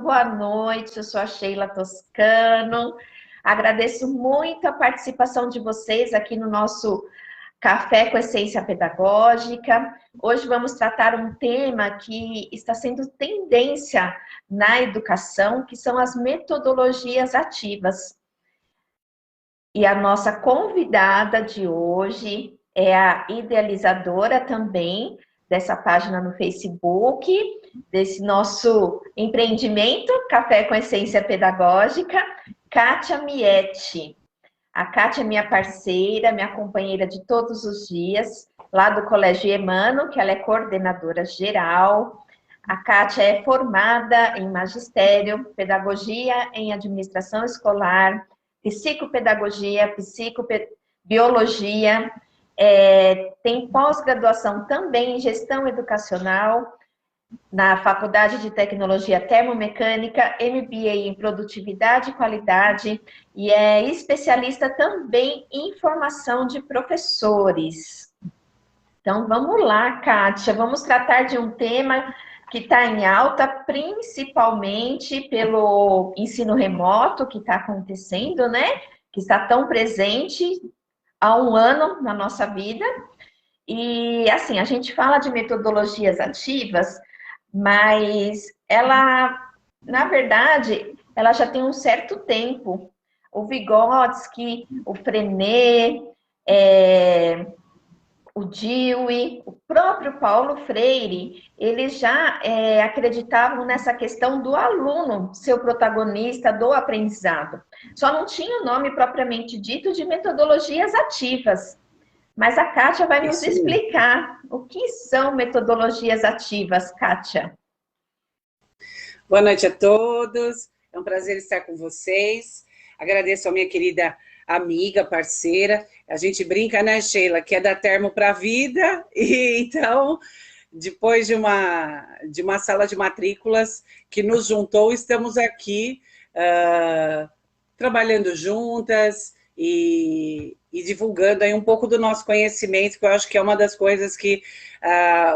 boa noite. Eu sou a Sheila Toscano. Agradeço muito a participação de vocês aqui no nosso Café com Essência Pedagógica. Hoje vamos tratar um tema que está sendo tendência na educação, que são as metodologias ativas. E a nossa convidada de hoje é a idealizadora também dessa página no Facebook, desse nosso empreendimento, Café com Essência Pedagógica, Kátia Mietti. A Kátia é minha parceira, minha companheira de todos os dias, lá do Colégio Emano, que ela é coordenadora geral. A Kátia é formada em magistério, pedagogia em administração escolar, psicopedagogia, psicobiologia, tem pós-graduação também em gestão educacional, na Faculdade de Tecnologia Termomecânica, MBA em Produtividade e Qualidade, e é especialista também em formação de professores. Então, vamos lá, Kátia, vamos tratar de um tema que está em alta, principalmente pelo ensino remoto que está acontecendo, né? Que está tão presente há um ano na nossa vida. E, assim, a gente fala de metodologias ativas, mas ela, na verdade, ela já tem um certo tempo. O Vygotsky, o Frenet, o Dewey, o próprio Paulo Freire, eles já acreditavam nessa questão do aluno ser o protagonista do aprendizado. Só não tinha o nome propriamente dito de metodologias ativas. Mas a Kátia vai nos explicar o que são metodologias ativas, Kátia. Boa noite a todos, é um prazer estar com vocês. Agradeço a minha querida amiga, parceira. A gente brinca, né, Sheila, que é da Termo para a vida, e então, depois de uma sala de matrículas que nos juntou, estamos aqui trabalhando juntas e divulgando aí um pouco do nosso conhecimento, que eu acho que é uma das coisas que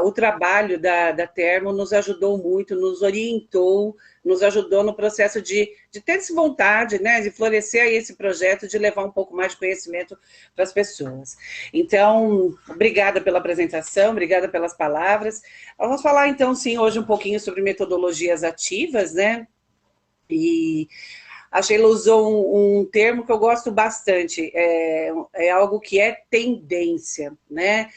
o trabalho da Termo nos ajudou muito, nos orientou, nos ajudou no processo de ter essa vontade, né, de florescer aí esse projeto, de levar um pouco mais de conhecimento para as pessoas. Então, obrigada pela apresentação, obrigada pelas palavras. Vamos falar, então, sim, hoje um pouquinho sobre metodologias ativas, né, e a Sheila usou um termo que eu gosto bastante, é algo que é tendência, né?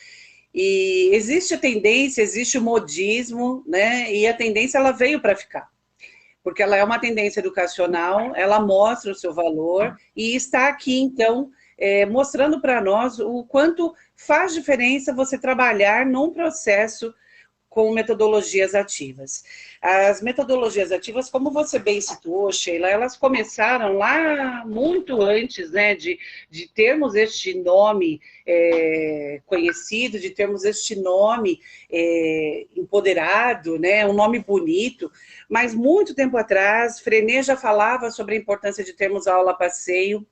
E existe a tendência, existe o modismo, né? E a tendência, ela veio para ficar. Porque ela é uma tendência educacional, ela mostra o seu valor e está aqui, então, mostrando para nós o quanto faz diferença você trabalhar num processo com metodologias ativas. As metodologias ativas, como você bem situou, Sheila, elas começaram lá muito antes, né, de termos este nome conhecido, de termos este nome empoderado, né, um nome bonito, mas muito tempo atrás, Frenet já falava sobre a importância de termos aula-passeio,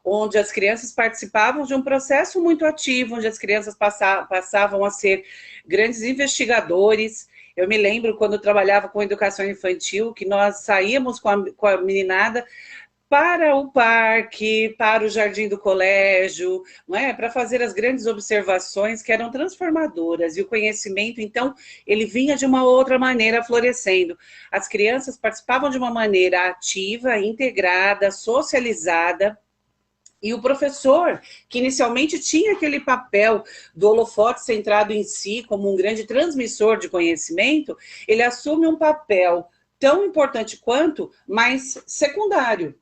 onde as crianças participavam de um processo muito ativo, onde as crianças passavam a ser grandes investigadores. Eu me lembro quando eu trabalhava com educação infantil, que nós saíamos com a meninada para o parque, para o jardim do colégio, não é? Para fazer as grandes observações que eram transformadoras, e o conhecimento, então, ele vinha de uma outra maneira florescendo. As crianças participavam de uma maneira ativa, integrada, socializada, e o professor, que inicialmente tinha aquele papel do holofote centrado em si, como um grande transmissor de conhecimento, ele assume um papel tão importante quanto, mas secundário.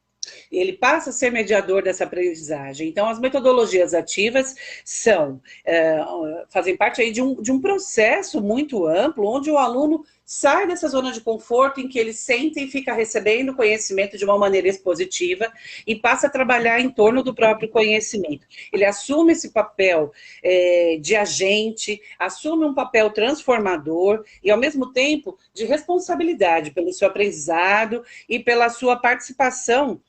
Ele passa a ser mediador dessa aprendizagem. Então, as metodologias ativas fazem parte aí de um processo muito amplo, onde o aluno sai dessa zona de conforto em que ele senta e fica recebendo conhecimento de uma maneira expositiva e passa a trabalhar em torno do próprio conhecimento. Ele assume esse papel de agente, assume um papel transformador e, ao mesmo tempo, de responsabilidade pelo seu aprendizado e pela sua participação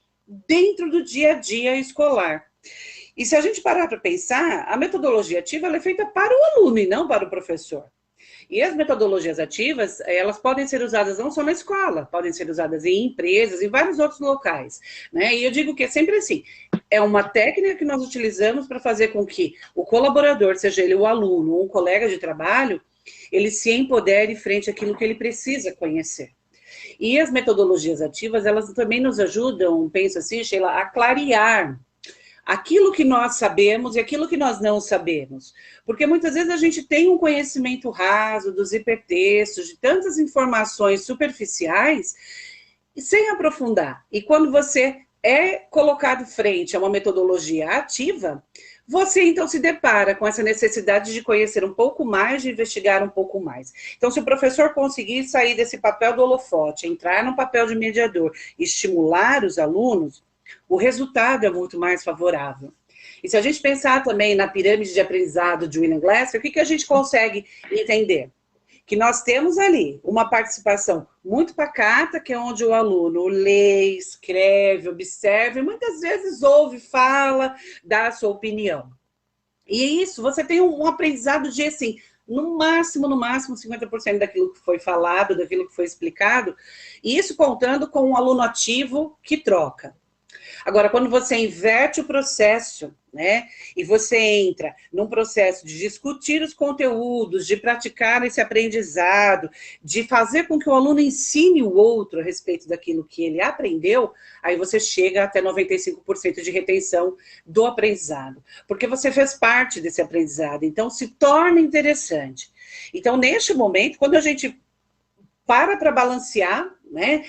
dentro do dia a dia escolar. E se a gente parar para pensar, a metodologia ativa ela é feita para o aluno e não para o professor. E as metodologias ativas, elas podem ser usadas não só na escola, podem ser usadas em empresas, em vários outros locais, né? E eu digo que é sempre assim, é uma técnica que nós utilizamos para fazer com que o colaborador, seja ele o aluno ou um colega de trabalho, ele se empodere frente àquilo que ele precisa conhecer. E as metodologias ativas, elas também nos ajudam, penso assim, Sheila, a clarear aquilo que nós sabemos e aquilo que nós não sabemos. Porque muitas vezes a gente tem um conhecimento raso dos hipertextos, de tantas informações superficiais, sem aprofundar. E quando você é colocado frente a uma metodologia ativa, você então se depara com essa necessidade de conhecer um pouco mais, de investigar um pouco mais. Então, se o professor conseguir sair desse papel do holofote, entrar no papel de mediador, estimular os alunos, o resultado é muito mais favorável. E se a gente pensar também na pirâmide de aprendizado de William Glasser, o que a gente consegue entender? Que nós temos ali uma participação muito pacata, que é onde o aluno lê, escreve, observa, e muitas vezes ouve, fala, dá a sua opinião. E isso, você tem um aprendizado de, assim, no máximo, 50% daquilo que foi falado, daquilo que foi explicado, e isso contando com um aluno ativo que troca. Agora, quando você inverte o processo, né, e você entra num processo de discutir os conteúdos, de praticar esse aprendizado, de fazer com que o aluno ensine o outro a respeito daquilo que ele aprendeu, aí você chega até 95% de retenção do aprendizado, porque você fez parte desse aprendizado, então se torna interessante. Então, neste momento, quando a gente para balancear, né,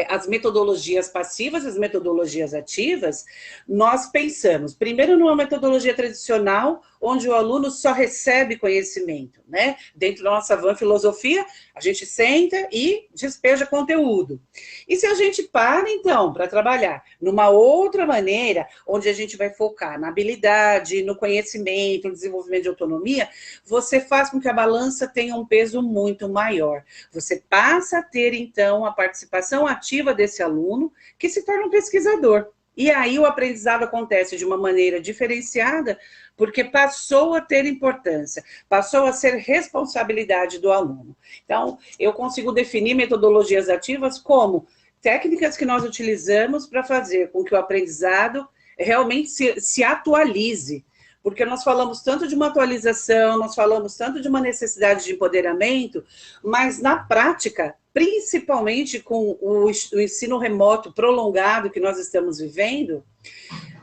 as metodologias passivas e as metodologias ativas, nós pensamos, primeiro, numa metodologia tradicional, onde o aluno só recebe conhecimento, né? Dentro da nossa van filosofia, a gente senta e despeja conteúdo. E se a gente para, então, para trabalhar numa outra maneira, onde a gente vai focar na habilidade, no conhecimento, no desenvolvimento de autonomia, você faz com que a balança tenha um peso muito maior. Você passa a ter, então, a participação ativa desse aluno, que se torna um pesquisador. E aí o aprendizado acontece de uma maneira diferenciada, porque passou a ter importância, passou a ser responsabilidade do aluno. Então, eu consigo definir metodologias ativas como técnicas que nós utilizamos para fazer com que o aprendizado realmente se atualize. Porque nós falamos tanto de uma atualização, nós falamos tanto de uma necessidade de empoderamento, mas na prática, principalmente com o ensino remoto prolongado que nós estamos vivendo,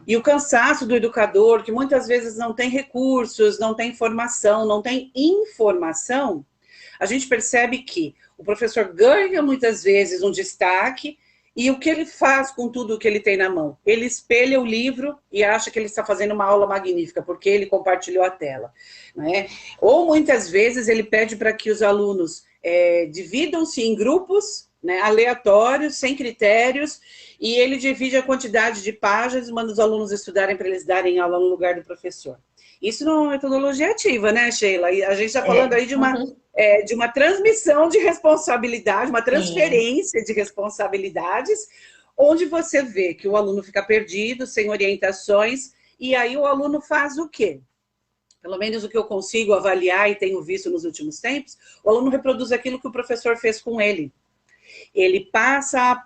e o cansaço do educador, que muitas vezes não tem recursos, não tem formação, não tem informação, a gente percebe que o professor ganha muitas vezes um destaque, e o que ele faz com tudo o que ele tem na mão? Ele espelha o livro e acha que ele está fazendo uma aula magnífica, porque ele compartilhou a tela, né? Ou muitas vezes ele pede para que os alunos dividam-se em grupos, né, aleatórios, sem critérios, e ele divide a quantidade de páginas e manda os alunos estudarem para eles darem aula no lugar do professor. Isso não é uma metodologia ativa, né, Sheila? E a gente está falando aí de uma transmissão de responsabilidade, uma transferência de responsabilidades, onde você vê que o aluno fica perdido, sem orientações, e aí o aluno faz o quê? Pelo menos o que eu consigo avaliar e tenho visto nos últimos tempos, o aluno reproduz aquilo que o professor fez com ele. Ele passa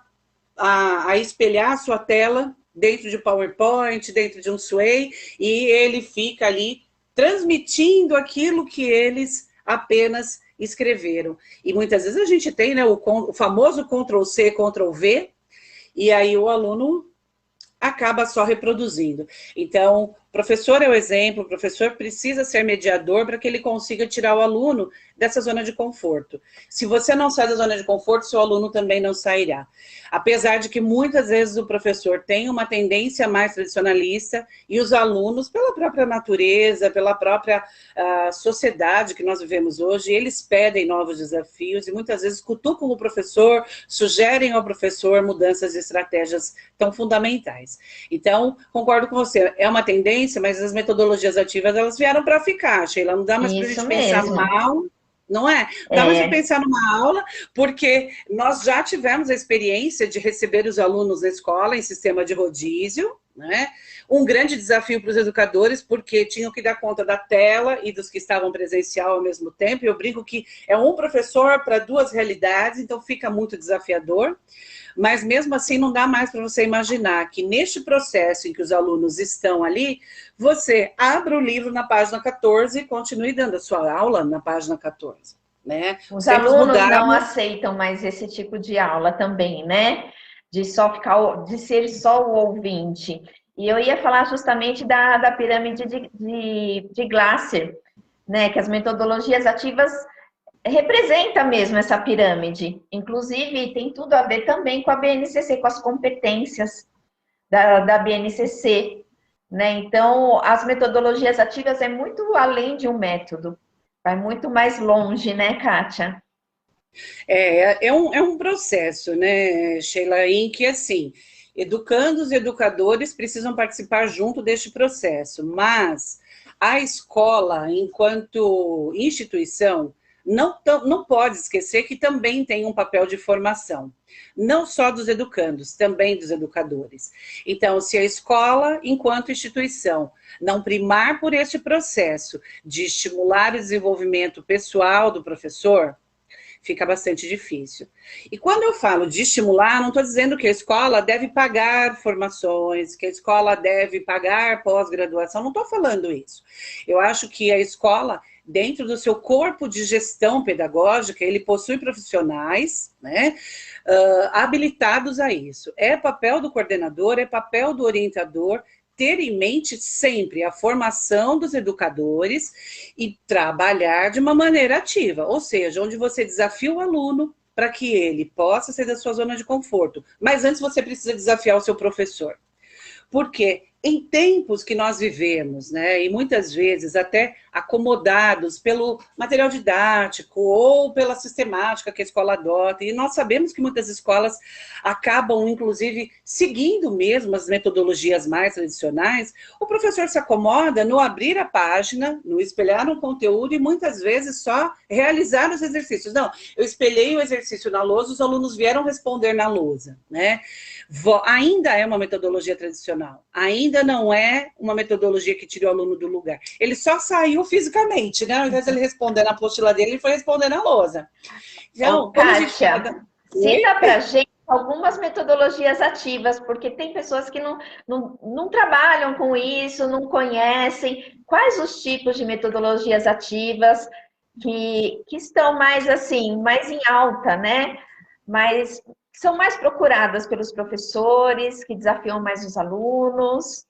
a espelhar a sua tela dentro de PowerPoint, dentro de um Sway, e ele fica ali transmitindo aquilo que eles apenas escreveram. E muitas vezes a gente tem, né, o famoso Ctrl+C, Ctrl+V, e aí o aluno acaba só reproduzindo. Então, o professor é o exemplo, o professor precisa ser mediador para que ele consiga tirar o aluno dessa zona de conforto. Se você não sai da zona de conforto, seu aluno também não sairá. Apesar de que muitas vezes o professor tem uma tendência mais tradicionalista e os alunos, pela própria natureza, pela própria sociedade que nós vivemos hoje, eles pedem novos desafios e muitas vezes cutucam o professor, sugerem ao professor mudanças de estratégias tão fundamentais. Então, concordo com você, é uma tendência, mas as metodologias ativas, elas vieram para ficar, Sheila, não dá mais para a gente pensar numa aula, não é? Não dá mais para pensar numa aula, porque nós já tivemos a experiência de receber os alunos na escola em sistema de rodízio, né? Um grande desafio para os educadores, porque tinham que dar conta da tela e dos que estavam presencial ao mesmo tempo. Eu brinco que é um professor para duas realidades, então fica muito desafiador. Mas mesmo assim não dá mais para você imaginar que neste processo em que os alunos estão ali, você abra o livro na página 14 e continue dando a sua aula na página 14. Né? Os alunos não aceitam mais esse tipo de aula também, né? De só ficar, de ser só o ouvinte. E eu ia falar justamente da pirâmide de Glasser, né? Que as metodologias ativas representa mesmo essa pirâmide. Inclusive, tem tudo a ver também com a BNCC, com as competências da BNCC, né? Então, as metodologias ativas é muito além de um método, vai muito mais longe, né, Kátia? É um processo, né, Sheila, em que, assim, educandos e educadores precisam participar junto deste processo, mas a escola, enquanto instituição, não pode esquecer que também tem um papel de formação, não só dos educandos, também dos educadores. Então, se a escola, enquanto instituição, não primar por este processo de estimular o desenvolvimento pessoal do professor, fica bastante difícil. E quando eu falo de estimular, não estou dizendo que a escola deve pagar formações, que a escola deve pagar pós-graduação, não estou falando isso. Eu acho que a escola, dentro do seu corpo de gestão pedagógica, ele possui profissionais, né, habilitados a isso. É papel do coordenador, é papel do orientador ter em mente sempre a formação dos educadores e trabalhar de uma maneira ativa, ou seja, onde você desafia o aluno para que ele possa sair da sua zona de conforto. Mas antes você precisa desafiar o seu professor. Porque em tempos que nós vivemos, né, e muitas vezes até acomodados pelo material didático ou pela sistemática que a escola adota, e nós sabemos que muitas escolas acabam, inclusive, seguindo mesmo as metodologias mais tradicionais, o professor se acomoda no abrir a página, no espelhar um conteúdo e muitas vezes só realizar os exercícios. Não, eu espelhei o exercício na lousa, os alunos vieram responder na lousa, né? Ainda é uma metodologia tradicional, ainda não é uma metodologia que tira o aluno do lugar. Ele só saiu fisicamente, né? Ao invés de ele responder na apostila dele, ele foi responder na lousa. Então, Kátia, cita pra gente algumas metodologias ativas, porque tem pessoas que não trabalham com isso, não conhecem. Quais os tipos de metodologias ativas que estão mais assim, mais em alta, né? Mas são mais procuradas pelos professores, que desafiam mais os alunos?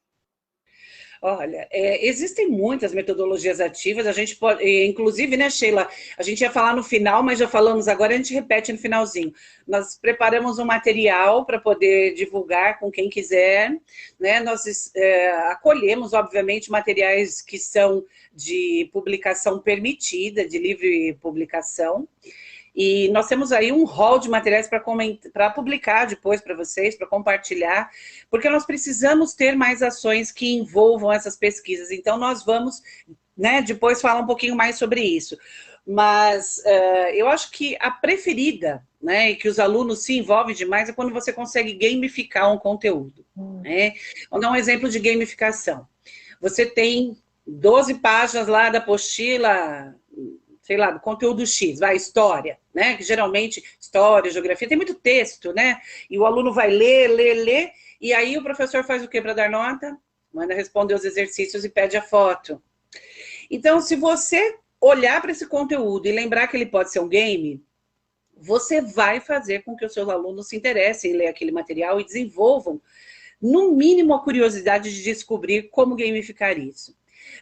Olha, existem muitas metodologias ativas, a gente pode, inclusive, né, Sheila, a gente ia falar no final, mas já falamos agora, a gente repete no finalzinho. Nós preparamos um material para poder divulgar com quem quiser, né, nós acolhemos, obviamente, materiais que são de publicação permitida, de livre publicação, e nós temos aí um hall de materiais para publicar depois para vocês, para compartilhar, porque nós precisamos ter mais ações que envolvam essas pesquisas. Então, nós vamos, né, depois falar um pouquinho mais sobre isso. Mas eu acho que a preferida, né, e que os alunos se envolvem demais, é quando você consegue gamificar um conteúdo. Né? Vou dar um exemplo de gamificação. Você tem 12 páginas lá da apostila, sei lá, do conteúdo X, vai, história, né, que geralmente, história, geografia, tem muito texto, né, e o aluno vai ler, e aí o professor faz o quê para dar nota? Manda responder os exercícios e pede a foto. Então, se você olhar para esse conteúdo e lembrar que ele pode ser um game, você vai fazer com que os seus alunos se interessem em ler aquele material e desenvolvam, no mínimo, a curiosidade de descobrir como gamificar isso.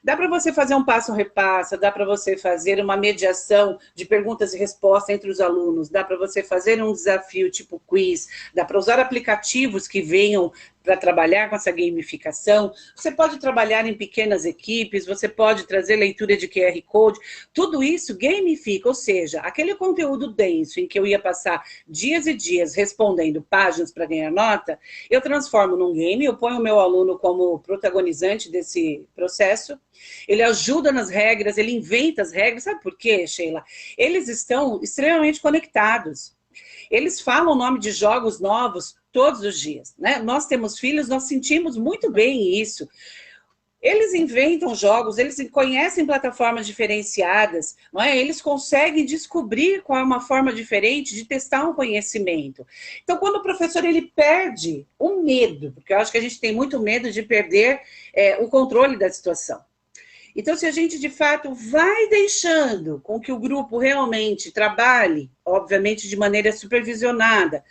Dá para você fazer um passo-repassa, dá para você fazer uma mediação de perguntas e respostas entre os alunos, dá para você fazer um desafio tipo quiz, dá para usar aplicativos que venham para trabalhar com essa gamificação, você pode trabalhar em pequenas equipes, você pode trazer leitura de QR Code, tudo isso gamifica, ou seja, aquele conteúdo denso em que eu ia passar dias e dias respondendo páginas para ganhar nota, eu transformo num game, eu ponho o meu aluno como protagonizante desse processo, ele ajuda nas regras, ele inventa as regras, sabe por quê, Sheila? Eles estão extremamente conectados. eles falam o nome de jogos novos todos os dias, né? Nós temos filhos, nós sentimos muito bem isso. Eles inventam jogos, eles conhecem plataformas diferenciadas, não é? Eles conseguem descobrir qual é uma forma diferente de testar um conhecimento. Então, quando o professor ele perde o medo, porque eu acho que a gente tem muito medo de perder o controle da situação. Então, se a gente, de fato, vai deixando com que o grupo realmente trabalhe, obviamente de maneira supervisionada,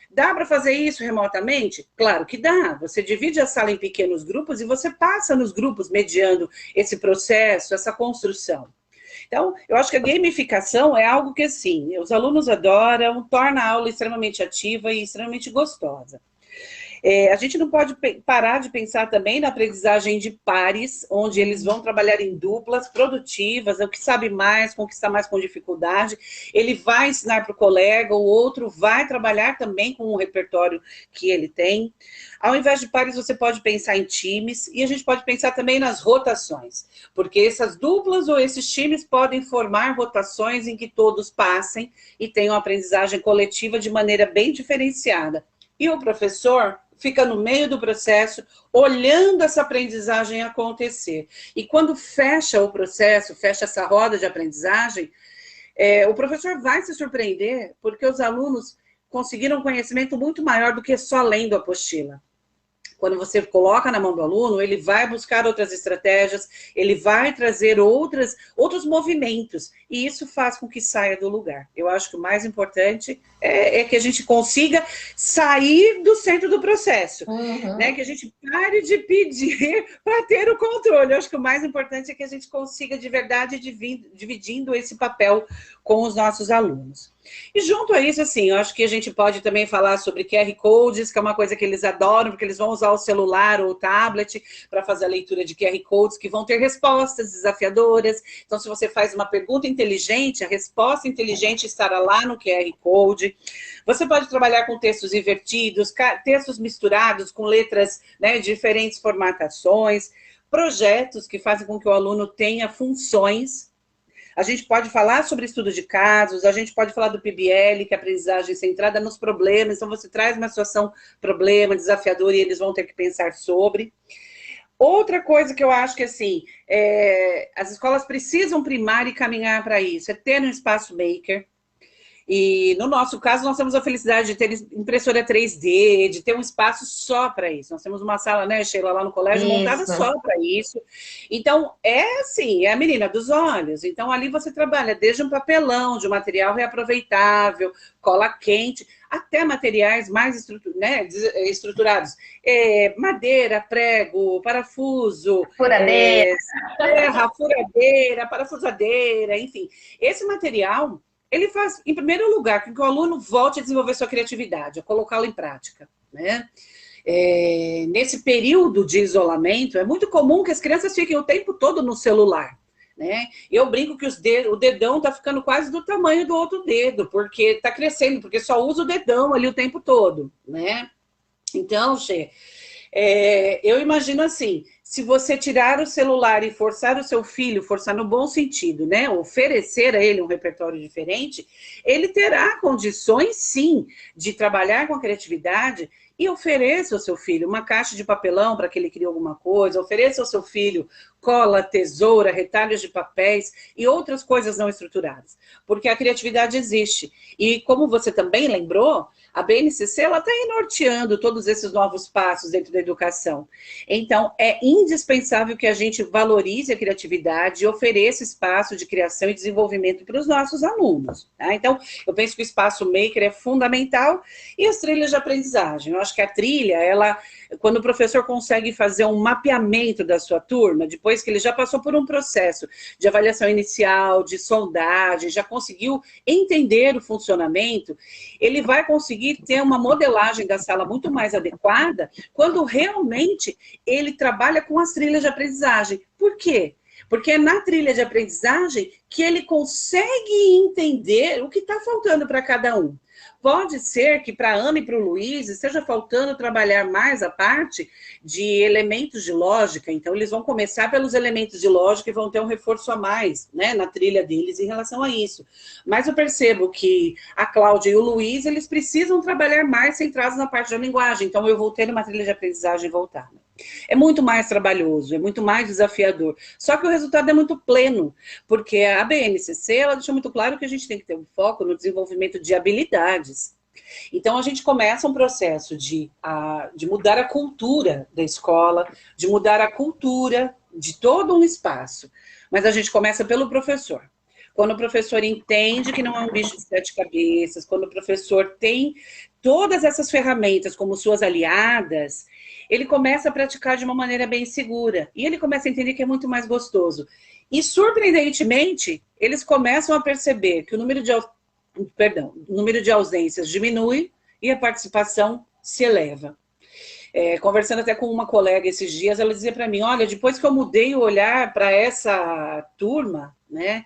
dá para fazer isso remotamente? Claro que dá. Você divide a sala em pequenos grupos e você passa nos grupos mediando esse processo, essa construção. Então, eu acho que a gamificação é algo que, assim, os alunos adoram, torna a aula extremamente ativa e extremamente gostosa. A gente não pode parar de pensar também na aprendizagem de pares, onde eles vão trabalhar em duplas produtivas, o que sabe mais, conquistar mais com dificuldade. Ele vai ensinar para o colega, o outro vai trabalhar também com o repertório que ele tem. Ao invés de pares, você pode pensar em times, e a gente pode pensar também nas rotações, porque essas duplas ou esses times podem formar rotações em que todos passem e tenham aprendizagem coletiva de maneira bem diferenciada. E o professor fica no meio do processo, olhando essa aprendizagem acontecer. E quando fecha o processo, fecha essa roda de aprendizagem, o professor vai se surpreender, porque os alunos conseguiram um conhecimento muito maior do que só lendo a apostila. Quando você coloca na mão do aluno, ele vai buscar outras estratégias, ele vai trazer outros movimentos, e isso faz com que saia do lugar. Eu acho que o mais importante é que a gente consiga sair do centro do processo, né? Que a gente pare de pedir para ter o controle. Eu acho que o mais importante é que a gente consiga, de verdade, dividindo esse papel com os nossos alunos. E junto a isso, assim, eu acho que a gente pode também falar sobre QR Codes, que é uma coisa que eles adoram, porque eles vão usar o celular ou o tablet para fazer a leitura de QR Codes, que vão ter respostas desafiadoras. Então, se você faz uma pergunta inteligente, a resposta inteligente estará lá no QR Code. Você pode trabalhar com textos invertidos, textos misturados com letras, né, diferentes formatações, projetos que fazem com que o aluno tenha funções. A gente pode falar sobre estudo de casos, a gente pode falar do PBL, que é a aprendizagem centrada nos problemas. Então, você traz uma situação, problema, desafiadora, e eles vão ter que pensar sobre. Outra coisa que eu acho que, assim, as escolas precisam primar e caminhar para isso, é ter um espaço maker. E, no nosso caso, nós temos a felicidade de ter impressora 3D, de ter um espaço só para isso. Nós temos uma sala, né, Sheila, lá no colégio, montada só para isso. Então, assim, é a menina dos olhos. Então, ali você trabalha desde um papelão, de um material reaproveitável, cola quente, até materiais mais estruturados. Madeira, prego, parafuso, furadeira, serra, furadeira, parafusadeira, enfim. Esse material, ele faz, em primeiro lugar, com que o aluno volte a desenvolver sua criatividade, a colocá-la em prática, né? Nesse período de isolamento, é muito comum que as crianças fiquem o tempo todo no celular, né? Eu brinco que o dedão está ficando quase do tamanho do outro dedo, porque está crescendo, porque só usa o dedão ali o tempo todo, né? Então, eu imagino assim, se você tirar o celular e forçar o seu filho, forçar no bom sentido, né, oferecer a ele um repertório diferente, ele terá condições, sim, de trabalhar com a criatividade. E ofereça ao seu filho uma caixa de papelão para que ele crie alguma coisa, ofereça ao seu filho cola, tesoura, retalhos de papéis e outras coisas não estruturadas. Porque a criatividade existe. E como você também lembrou, a BNCC está norteando todos esses novos passos dentro da educação. Então, é indispensável que a gente valorize a criatividade e ofereça espaço de criação e desenvolvimento para os nossos alunos. Tá? Então, eu penso que o espaço maker é fundamental e as trilhas de aprendizagem. Eu acho que a trilha, quando o professor consegue fazer um mapeamento da sua turma, depois que ele já passou por um processo de avaliação inicial, de sondagem, já conseguiu entender o funcionamento, ele vai conseguir ter uma modelagem da sala muito mais adequada quando realmente ele trabalha com as trilhas de aprendizagem. Por quê? Porque é na trilha de aprendizagem que ele consegue entender o que está faltando para cada um. Pode ser que para a Ana e para o Luiz esteja faltando trabalhar mais a parte de elementos de lógica, então eles vão começar pelos elementos de lógica e vão ter um reforço a mais, né, na trilha deles em relação a isso. Mas eu percebo que a Cláudia e o Luiz, eles precisam trabalhar mais centrados na parte da linguagem, então eu vou ter uma trilha de aprendizagem voltada. É muito mais trabalhoso, é muito mais desafiador. Só que o resultado é muito pleno, porque a BNCC, ela deixou muito claro que a gente tem que ter um foco no desenvolvimento de habilidades. Então, a gente começa um processo de mudar a cultura da escola, de mudar a cultura de todo um espaço. Mas a gente começa pelo professor. Quando o professor entende que não é um bicho de 7 cabeças, quando o professor tem todas essas ferramentas como suas aliadas, ele começa a praticar de uma maneira bem segura. E ele começa a entender que é muito mais gostoso. E, surpreendentemente, eles começam a perceber que o número de ausências diminui e a participação se eleva. Conversando até com uma colega esses dias, ela dizia para mim, olha, depois que eu mudei o olhar para essa turma, né,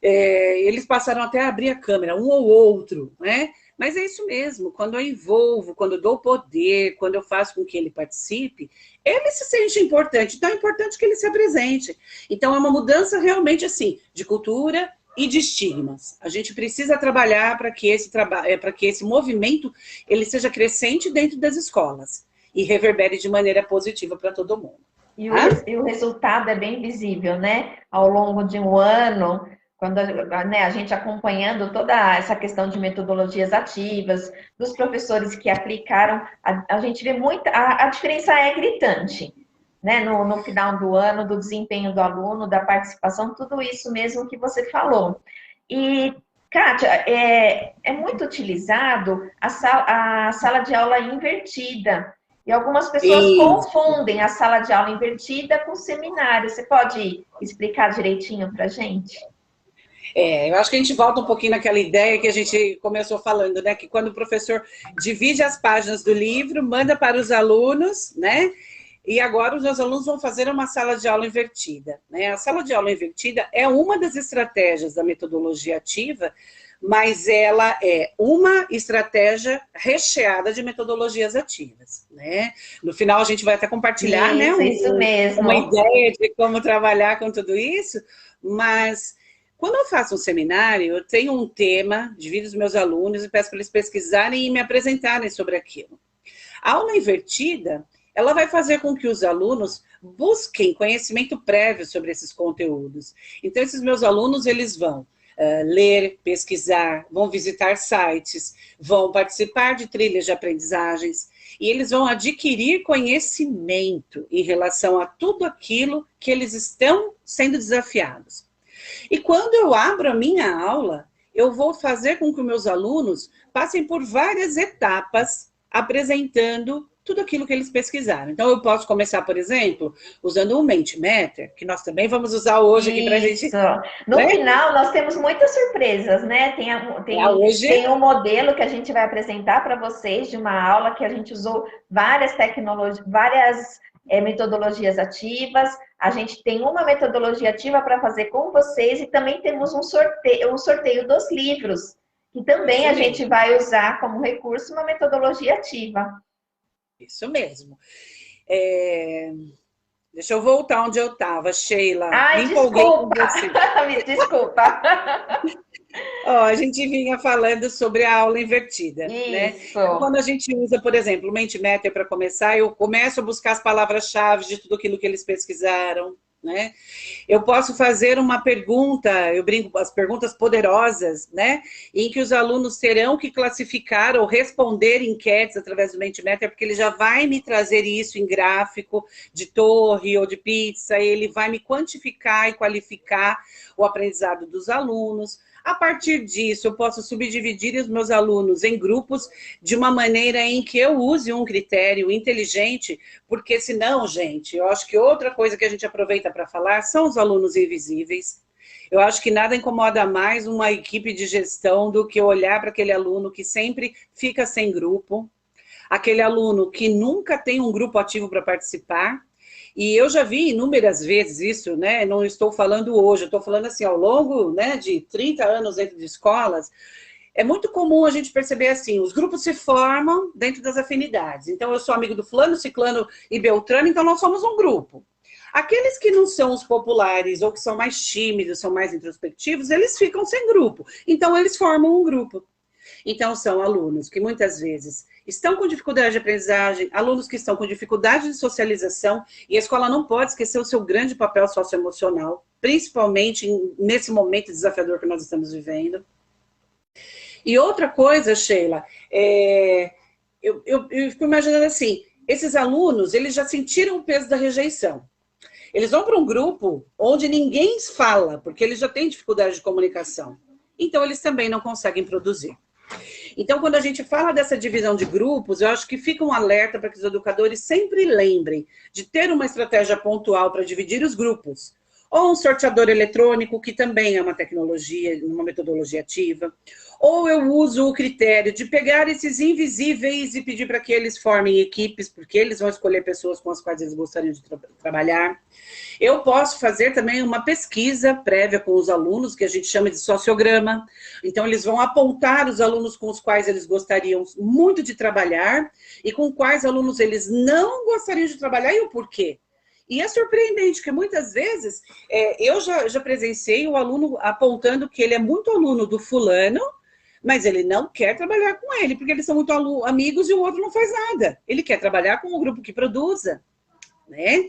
eles passaram até a abrir a câmera, um ou outro, né? Mas é isso mesmo, quando eu envolvo, quando eu dou poder, quando eu faço com que ele participe, ele se sente importante, então é importante que ele se apresente. Então é uma mudança realmente assim, de cultura e de estigmas. A gente precisa trabalhar para que esse movimento ele seja crescente dentro das escolas e reverbere de maneira positiva para todo mundo. E o resultado é bem visível, né? Ao longo de um ano, quando né, a gente acompanhando toda essa questão de metodologias ativas, dos professores que aplicaram, a gente vê muito, a diferença é gritante, né? No final do ano, do desempenho do aluno, da participação, tudo isso mesmo que você falou. E, Kátia, é muito utilizado a sala de aula invertida. E algumas pessoas confundem a sala de aula invertida com seminário. Você pode explicar direitinho para a gente? Eu acho que a gente volta um pouquinho naquela ideia que a gente começou falando, né? Que quando o professor divide as páginas do livro, manda para os alunos, né? E agora os meus alunos vão fazer uma sala de aula invertida, né? A sala de aula invertida é uma das estratégias da metodologia ativa, mas ela é uma estratégia recheada de metodologias ativas, né? No final a gente vai até compartilhar, isso, né? Mesmo. Uma ideia de como trabalhar com tudo isso, mas quando eu faço um seminário, eu tenho um tema, divido os meus alunos e peço para eles pesquisarem e me apresentarem sobre aquilo. A aula invertida, ela vai fazer com que os alunos busquem conhecimento prévio sobre esses conteúdos. Então, esses meus alunos, eles vão ler, pesquisar, vão visitar sites, vão participar de trilhas de aprendizagens e eles vão adquirir conhecimento em relação a tudo aquilo que eles estão sendo desafiados. E quando eu abro a minha aula, eu vou fazer com que os meus alunos passem por várias etapas apresentando tudo aquilo que eles pesquisaram. Então, eu posso começar, por exemplo, usando o Mentimeter, que nós também vamos usar hoje aqui para a gente... No final, nós temos muitas surpresas, né? Tem um modelo que a gente vai apresentar para vocês de uma aula que a gente usou várias tecnologias, várias metodologias ativas. A gente tem uma metodologia ativa para fazer com vocês e também temos um sorteio dos livros, que também a gente vai usar como recurso uma metodologia ativa. Isso mesmo. Deixa eu voltar onde eu estava, Sheila. Ai, desculpa. Me desculpa. A gente vinha falando sobre a aula invertida, né? Então, quando a gente usa, por exemplo, o Mentimeter para começar, eu começo a buscar as palavras-chave de tudo aquilo que eles pesquisaram, né? Eu posso fazer uma pergunta, eu brinco com as perguntas poderosas, né? Em que os alunos terão que classificar ou responder enquetes através do Mentimeter, porque ele já vai me trazer isso em gráfico de torre ou de pizza, ele vai me quantificar e qualificar o aprendizado dos alunos. A partir disso, eu posso subdividir os meus alunos em grupos de uma maneira em que eu use um critério inteligente, porque senão, gente, eu acho que outra coisa que a gente aproveita para falar são os alunos invisíveis. Eu acho que nada incomoda mais uma equipe de gestão do que olhar para aquele aluno que sempre fica sem grupo, aquele aluno que nunca tem um grupo ativo para participar. E eu já vi inúmeras vezes isso, né? Não estou falando hoje, eu estou falando assim, ao longo, né, de 30 anos dentro de escolas, é muito comum a gente perceber assim, os grupos se formam dentro das afinidades. Então, eu sou amigo do fulano, ciclano e beltrano, então nós somos um grupo. Aqueles que não são os populares ou que são mais tímidos, são mais introspectivos, eles ficam sem grupo. Então, eles formam um grupo. Então, são alunos que muitas vezes estão com dificuldade de aprendizagem, alunos que estão com dificuldade de socialização, e a escola não pode esquecer o seu grande papel socioemocional, principalmente nesse momento desafiador que nós estamos vivendo. E outra coisa, Sheila, eu fico imaginando assim, esses alunos, eles já sentiram o peso da rejeição. Eles vão para um grupo onde ninguém fala, porque eles já têm dificuldade de comunicação. Então, eles também não conseguem produzir. Então, quando a gente fala dessa divisão de grupos, eu acho que fica um alerta para que os educadores sempre lembrem de ter uma estratégia pontual para dividir os grupos. Ou um sorteador eletrônico, que também é uma tecnologia, uma metodologia ativa. Ou eu uso o critério de pegar esses invisíveis e pedir para que eles formem equipes, porque eles vão escolher pessoas com as quais eles gostariam de trabalhar. Eu posso fazer também uma pesquisa prévia com os alunos, que a gente chama de sociograma. Então, eles vão apontar os alunos com os quais eles gostariam muito de trabalhar e com quais alunos eles não gostariam de trabalhar e o porquê. E é surpreendente, porque muitas vezes eu já presenciei o aluno apontando que ele é muito aluno do fulano, mas ele não quer trabalhar com ele, porque eles são muito amigos e o outro não faz nada. Ele quer trabalhar com o grupo que produza, né?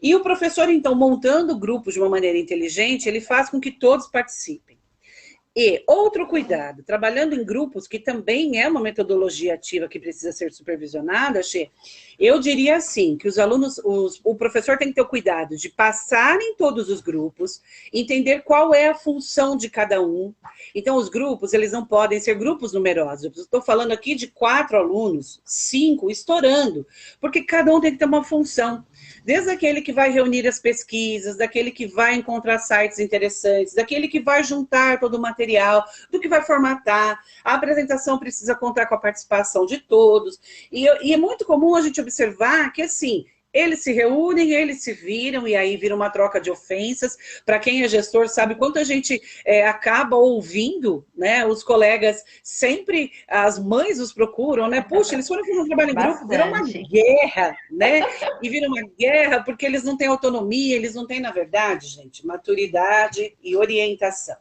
E o professor, então, montando grupos de uma maneira inteligente, ele faz com que todos participem. E outro cuidado, trabalhando em grupos, que também é uma metodologia ativa que precisa ser supervisionada, Xê, eu diria assim, que os alunos, o professor tem que ter o cuidado de passar em todos os grupos, entender qual é a função de cada um. Então, os grupos, eles não podem ser grupos numerosos. Eu estou falando aqui de 4 alunos, 5, estourando, porque cada um tem que ter uma função. Desde aquele que vai reunir as pesquisas, daquele que vai encontrar sites interessantes, daquele que vai juntar todo o material, do que vai formatar. A apresentação precisa contar com a participação de todos. E é muito comum a gente observar que, assim, eles se reúnem, eles se viram, e aí vira uma troca de ofensas. Para quem é gestor, sabe quanto a gente acaba ouvindo, né? Os colegas sempre, as mães os procuram, né? Puxa, eles foram fazer um trabalho em grupo, virou uma guerra, né? E vira uma guerra porque eles não têm autonomia, eles não têm, na verdade, gente, maturidade e orientação.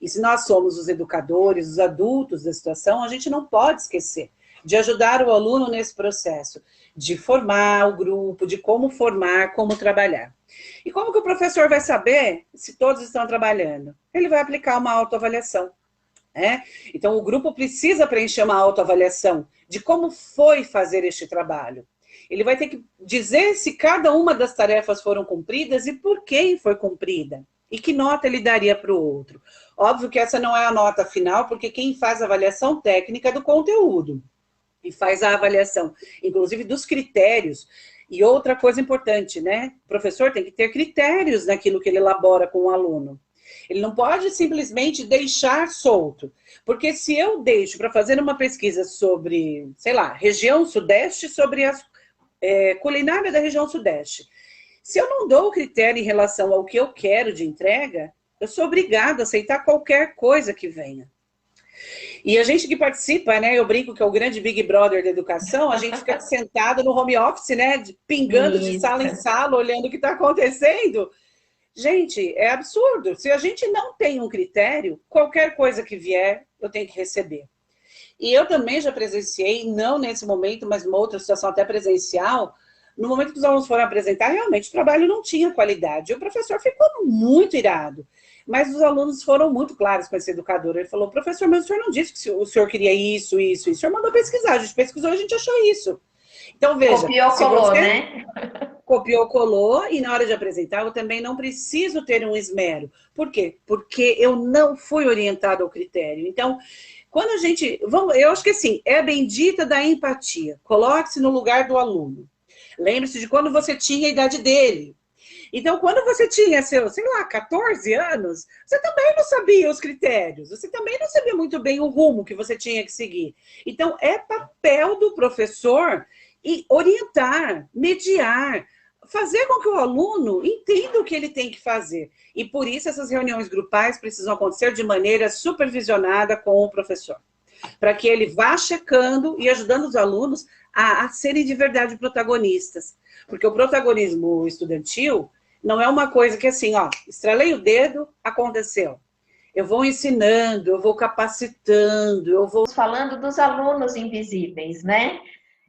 E se nós somos os educadores, os adultos da situação, a gente não pode esquecer de ajudar o aluno nesse processo, de formar o grupo, de como formar, como trabalhar. E como que o professor vai saber se todos estão trabalhando? Ele vai aplicar uma autoavaliação. Então, o grupo precisa preencher uma autoavaliação de como foi fazer este trabalho. Ele vai ter que dizer se cada uma das tarefas foram cumpridas e por quem foi cumprida. E que nota ele daria para o outro. Óbvio que essa não é a nota final, porque quem faz a avaliação técnica é do conteúdo. E faz a avaliação, inclusive, dos critérios. E outra coisa importante, né? O professor tem que ter critérios naquilo que ele elabora com o aluno. Ele não pode simplesmente deixar solto. Porque se eu deixo para fazer uma pesquisa sobre, sei lá, região sudeste, sobre a culinária da região sudeste. Se eu não dou o critério em relação ao que eu quero de entrega, eu sou obrigado a aceitar qualquer coisa que venha. E a gente que participa, né, eu brinco que é o grande Big Brother da educação, a gente fica sentado no home office, né, pingando de sala em sala, olhando o que está acontecendo. Gente, é absurdo. Se a gente não tem um critério, qualquer coisa que vier, eu tenho que receber. E eu também já presenciei, não nesse momento, mas numa outra situação até presencial, no momento que os alunos foram apresentar, realmente o trabalho não tinha qualidade. E o professor ficou muito irado. Mas os alunos foram muito claros com esse educador. Ele falou, professor, mas o senhor não disse que o senhor queria isso, isso, isso. O senhor mandou pesquisar, a gente pesquisou e a gente achou isso. Então, veja... Copiou, colou, né? Copiou, colou, e na hora de apresentar eu também não preciso ter um esmero. Por quê? Porque eu não fui orientado ao critério. Então, quando a gente... eu acho que assim, é a bendita da empatia. Coloque-se no lugar do aluno. Lembre-se de quando você tinha a idade dele. Então, quando você tinha seus, sei lá, 14 anos, você também não sabia os critérios, você também não sabia muito bem o rumo que você tinha que seguir. Então, é papel do professor orientar, mediar, fazer com que o aluno entenda o que ele tem que fazer. E por isso essas reuniões grupais precisam acontecer de maneira supervisionada com o professor, para que ele vá checando e ajudando os alunos a serem de verdade protagonistas. Porque o protagonismo estudantil não é uma coisa que assim, ó, estralei o dedo, aconteceu. Eu vou ensinando, eu vou capacitando, eu vou... Falando dos alunos invisíveis, né?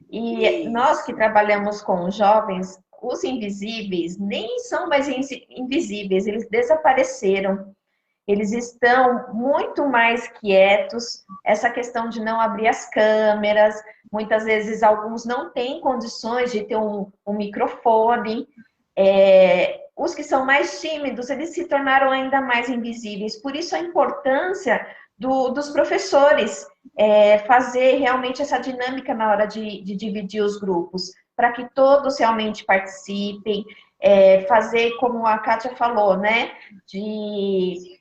E Isso. nós que trabalhamos com jovens, os invisíveis nem são mais invisíveis, eles desapareceram. Eles estão muito mais quietos, essa questão de não abrir as câmeras, muitas vezes alguns não têm condições de ter um microfone. Os que são mais tímidos, eles se tornaram ainda mais invisíveis. Por isso a importância dos professores fazer realmente essa dinâmica na hora de dividir os grupos, para que todos realmente participem, fazer como a Kátia falou, né? De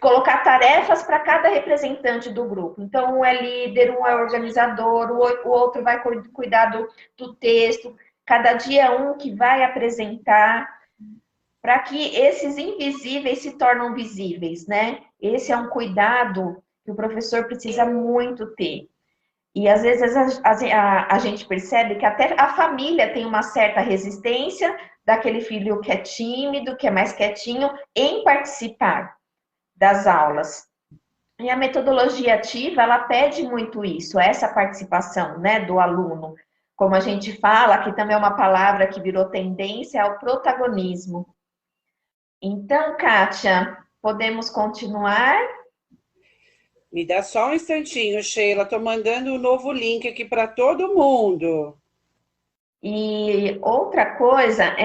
colocar tarefas para cada representante do grupo. Então, um é líder, um é organizador, o outro vai cuidar do texto, cada dia um que vai apresentar, para que esses invisíveis se tornem visíveis, né? Esse é um cuidado que o professor precisa muito ter. E às vezes a gente percebe que até a família tem uma certa resistência daquele filho que é tímido, que é mais quietinho, em participar das aulas. E a metodologia ativa, ela pede muito isso, essa participação, né, do aluno. Como a gente fala, que também é uma palavra que virou tendência, é o protagonismo. Então, Kátia, podemos continuar? Me dá só um instantinho, Sheila. Estou mandando um novo link aqui para todo mundo. E outra coisa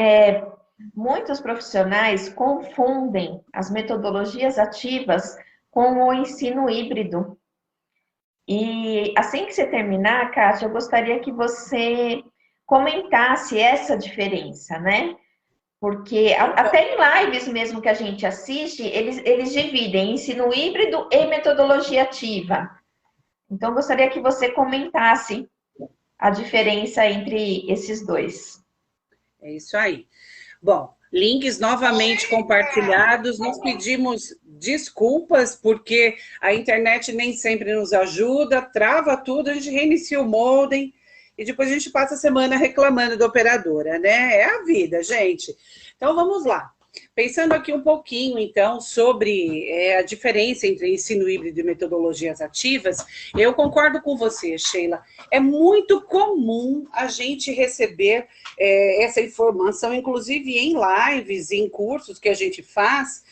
muitos profissionais confundem as metodologias ativas com o ensino híbrido. E assim que você terminar, Kátia, eu gostaria que você comentasse essa diferença, né? Porque até em lives mesmo que a gente assiste, eles dividem ensino híbrido e metodologia ativa. Então, eu gostaria que você comentasse a diferença entre esses dois. É isso aí. Bom, links novamente compartilhados. Nós pedimos desculpas, porque a internet nem sempre nos ajuda, trava tudo, a gente reinicia o modem, e depois a gente passa a semana reclamando da operadora, né? É a vida, gente. Então, vamos lá. Pensando aqui um pouquinho, então, sobre a diferença entre ensino híbrido e metodologias ativas, eu concordo com você, Sheila. É muito comum a gente receber essa informação, inclusive em lives, em cursos que a gente faz,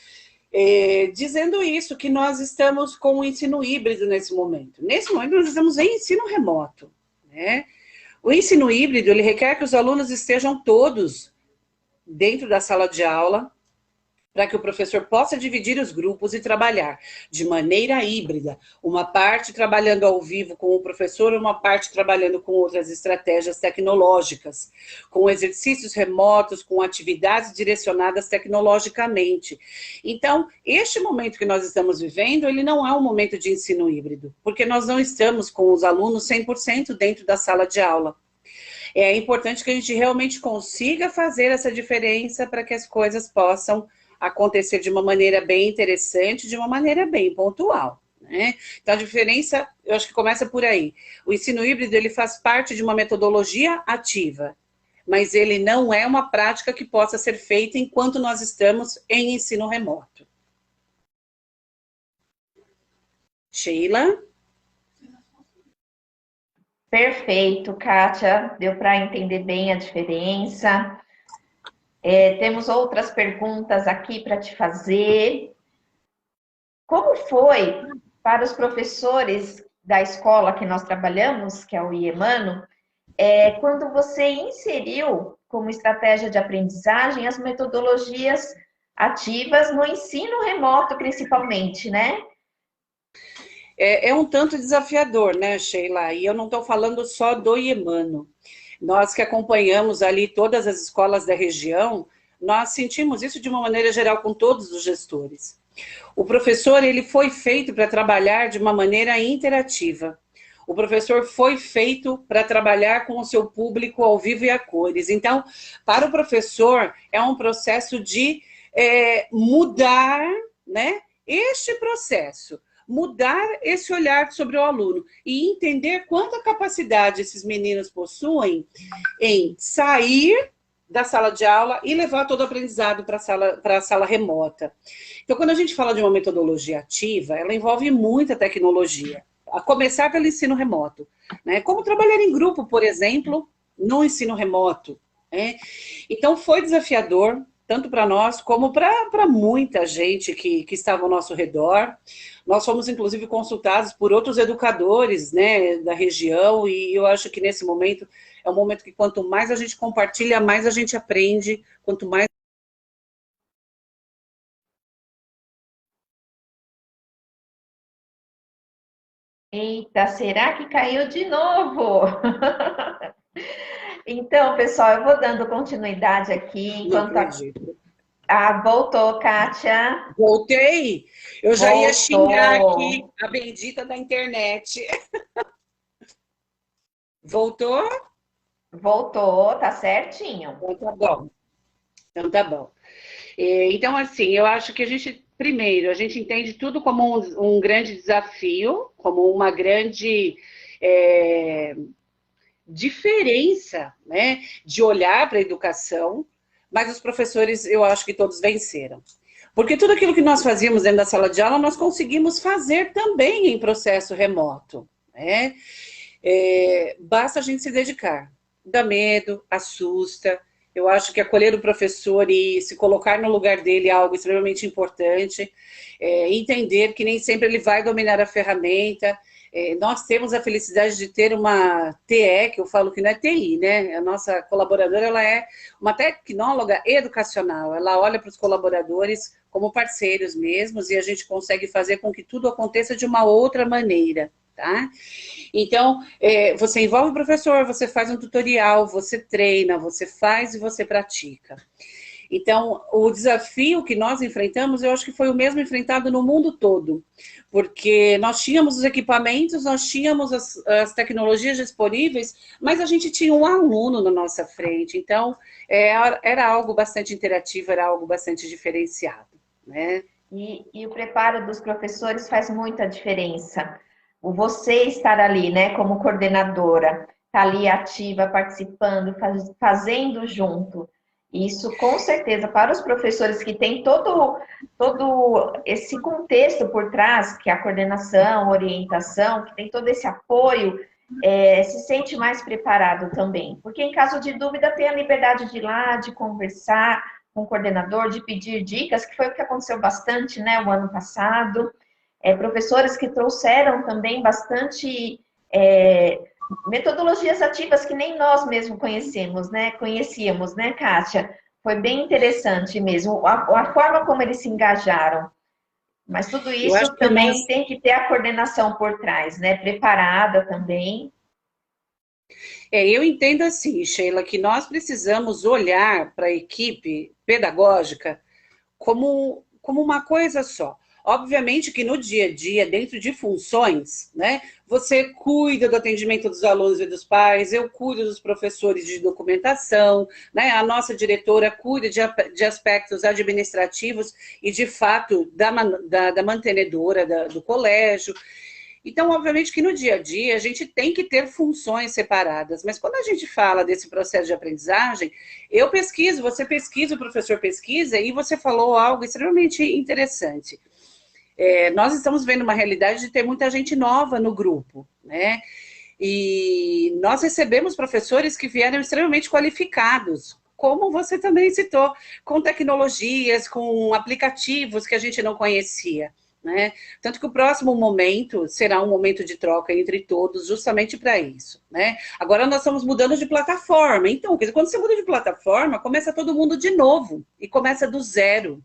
dizendo isso, que nós estamos com o ensino híbrido nesse momento. Nesse momento, nós estamos em ensino remoto, né? O ensino híbrido, ele requer que os alunos estejam todos dentro da sala de aula, para que o professor possa dividir os grupos e trabalhar de maneira híbrida, uma parte trabalhando ao vivo com o professor, uma parte trabalhando com outras estratégias tecnológicas, com exercícios remotos, com atividades direcionadas tecnologicamente. Então, este momento que nós estamos vivendo, ele não é um momento de ensino híbrido, porque nós não estamos com os alunos 100% dentro da sala de aula. É importante que a gente realmente consiga fazer essa diferença para que as coisas possam acontecer de uma maneira bem interessante, de uma maneira bem pontual, né? Então, a diferença, eu acho que começa por aí. O ensino híbrido, ele faz parte de uma metodologia ativa, mas ele não é uma prática que possa ser feita enquanto nós estamos em ensino remoto. Sheila? Perfeito, Kátia. Deu para entender bem a diferença. Temos outras perguntas aqui para te fazer. Como foi para os professores da escola que nós trabalhamos, que é o IEMANO, quando você inseriu como estratégia de aprendizagem as metodologias ativas no ensino remoto, principalmente, né? É um tanto desafiador, né, Sheila? E eu não estou falando só do IEMANO. Nós que acompanhamos ali todas as escolas da região, nós sentimos isso de uma maneira geral com todos os gestores. O professor, ele foi feito para trabalhar de uma maneira interativa. O professor foi feito para trabalhar com o seu público ao vivo e a cores. Então, para o professor, é um processo de mudar, né, este processo, mudar esse olhar sobre o aluno e entender quanta capacidade esses meninos possuem em sair da sala de aula e levar todo o aprendizado para a sala remota. Então, quando a gente fala de uma metodologia ativa, ela envolve muita tecnologia, a começar pelo ensino remoto, né? Como trabalhar em grupo, por exemplo, no ensino remoto, né? Então, foi desafiador, tanto para nós como para muita gente que estava ao nosso redor. Nós fomos, inclusive, consultados por outros educadores, né, da região, e eu acho que nesse momento é um momento que quanto mais a gente compartilha, mais a gente aprende, quanto mais... Eita, será que caiu de novo? Então, pessoal, eu vou dando continuidade aqui Não enquanto acredito. voltou, Kátia. Voltei! Eu já ia xingar aqui Voltou. a bendita da internet. Voltou? Voltou, tá certinho. Então tá bom. Então tá bom. Então, assim, eu acho que a gente, primeiro, a gente entende tudo como um grande desafio, como uma grande diferença, né, de olhar para a educação, mas os professores, eu acho que todos venceram. Porque tudo aquilo que nós fazíamos dentro da sala de aula, nós conseguimos fazer também em processo remoto, né? Basta a gente se dedicar. Dá medo, assusta. Eu acho que acolher o professor e se colocar no lugar dele é algo extremamente importante. Entender que nem sempre ele vai dominar a ferramenta. Nós temos a felicidade de ter uma TE, que eu falo que não é TI, né? A nossa colaboradora, ela é uma tecnóloga educacional. Ela olha para os colaboradores como parceiros mesmos e a gente consegue fazer com que tudo aconteça de uma outra maneira, tá? Então, você envolve o professor, você faz um tutorial, você treina, você faz e você pratica. Então, o desafio que nós enfrentamos, eu acho que foi o mesmo enfrentado no mundo todo, porque nós tínhamos os equipamentos, nós tínhamos as tecnologias disponíveis, mas a gente tinha um aluno na nossa frente, então era algo bastante interativo, era algo bastante diferenciado, né? E o preparo dos professores faz muita diferença. O você estar ali, né, como coordenadora, tá ali ativa, participando, fazendo junto. Isso, com certeza, para os professores que têm todo esse contexto por trás, que é a coordenação, orientação, que tem todo esse apoio, se sente mais preparado também. Porque, em caso de dúvida, tem a liberdade de ir lá, de conversar com o coordenador, de pedir dicas, que foi o que aconteceu bastante, né, o ano passado. Professores que trouxeram também bastante metodologias ativas que nem nós mesmos conhecíamos, né, Kátia? Foi bem interessante mesmo, a forma como eles se engajaram. Mas tudo Eu acho isso que também tem que ter a coordenação por trás, né? Preparada também. Eu entendo assim, Sheila, que nós precisamos olhar para a equipe pedagógica como uma coisa só. Obviamente que no dia a dia, dentro de funções, né, você cuida do atendimento dos alunos e dos pais, eu cuido dos professores de documentação, né, a nossa diretora cuida de aspectos administrativos e, de fato, da mantenedora do colégio. Então, obviamente que no dia a dia a gente tem que ter funções separadas, mas quando a gente fala desse processo de aprendizagem, eu pesquiso, você pesquisa, o professor pesquisa, e você falou algo extremamente interessante. Nós estamos vendo uma realidade de ter muita gente nova no grupo, né? E nós recebemos professores que vieram extremamente qualificados, como você também citou, com tecnologias, com aplicativos que a gente não conhecia, né? Tanto que o próximo momento será um momento de troca entre todos, justamente para isso, né? Agora nós estamos mudando de plataforma, então, quer dizer, quando você muda de plataforma, começa todo mundo de novo, e começa do zero.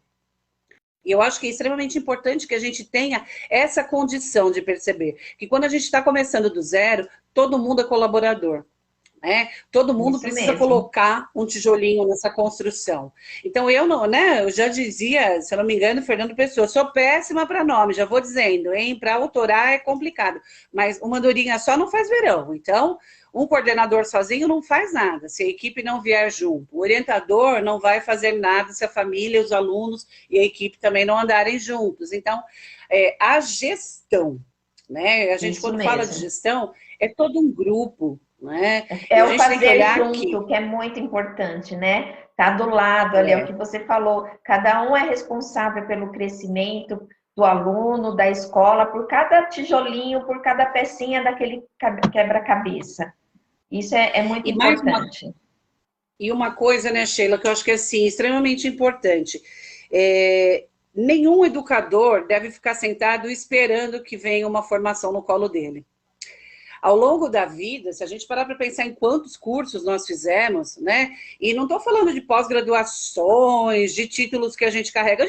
E eu acho que é extremamente importante que a gente tenha essa condição de perceber que quando a gente está começando do zero, todo mundo é colaborador. né? Todo mundo Isso precisa mesmo. colocar um tijolinho nessa construção. Então, eu não, né? Eu já dizia, se eu não me engano, Fernando Pessoa, sou péssima para nome, já vou dizendo, hein? Para autorar é complicado, mas uma andorinha só não faz verão. Então, um coordenador sozinho não faz nada, se a equipe não vier junto. O orientador não vai fazer nada se a família, os alunos e a equipe também não andarem juntos. Então, a gestão, né? A gente, Isso quando fala de mesmo. gestão, é todo um grupo, né? E É a o gente tem que fazer olhar que junto, que é muito importante, né? Tá do lado ali, é o é, que você falou. Cada um é responsável pelo crescimento do aluno, da escola, por cada tijolinho, por cada pecinha daquele quebra-cabeça. Isso é muito e mais importante. uma coisa, né, Sheila, que eu acho que é assim, extremamente importante. Nenhum educador deve ficar sentado esperando que venha uma formação no colo dele. Ao longo da vida, se a gente parar para pensar em quantos cursos nós fizemos, né? E não estou falando de pós-graduações, de títulos que a gente carrega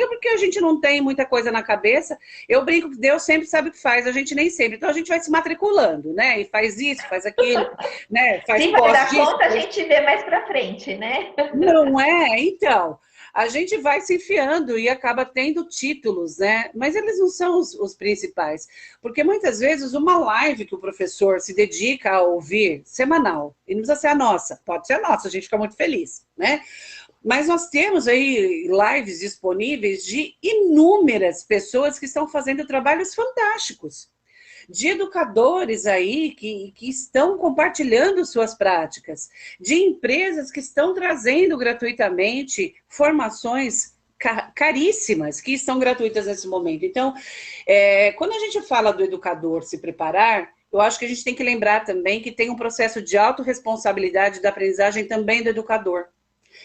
porque a gente não tem muita coisa na cabeça. Eu brinco que Deus sempre sabe o que faz, a gente nem sempre. Então a gente vai se matriculando, né? E faz isso, faz aquilo, né? Faz Se vai pós dar disso, conta, a faz... gente vê mais para frente, né? Não é? Então, a gente vai se enfiando e acaba tendo títulos, né? Mas eles não são os principais. Porque muitas vezes uma live que o professor se dedica a ouvir, semanal, e não precisa ser a nossa, pode ser a nossa, a gente fica muito feliz, né? Mas nós temos aí lives disponíveis de inúmeras pessoas que estão fazendo trabalhos fantásticos de educadores aí que estão compartilhando suas práticas, de empresas que estão trazendo gratuitamente formações caríssimas que estão gratuitas nesse momento. Então, quando a gente fala do educador se preparar, eu acho que a gente tem que lembrar também que tem um processo de autorresponsabilidade da aprendizagem também do educador,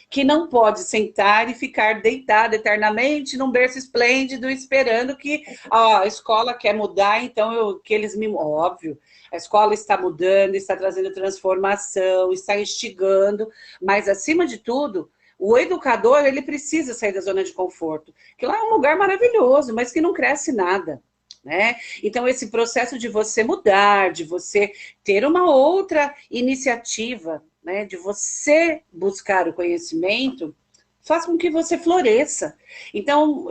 que não pode sentar e ficar deitado eternamente num berço esplêndido, esperando que a escola quer mudar, então que eles me... Óbvio, a escola está mudando, está trazendo transformação, está instigando, mas, acima de tudo, o educador, ele precisa sair da zona de conforto, que lá é um lugar maravilhoso, mas que não cresce nada. Né? Então, esse processo de você mudar, de você ter uma outra iniciativa, né, de você buscar o conhecimento, faz com que você floresça. Então,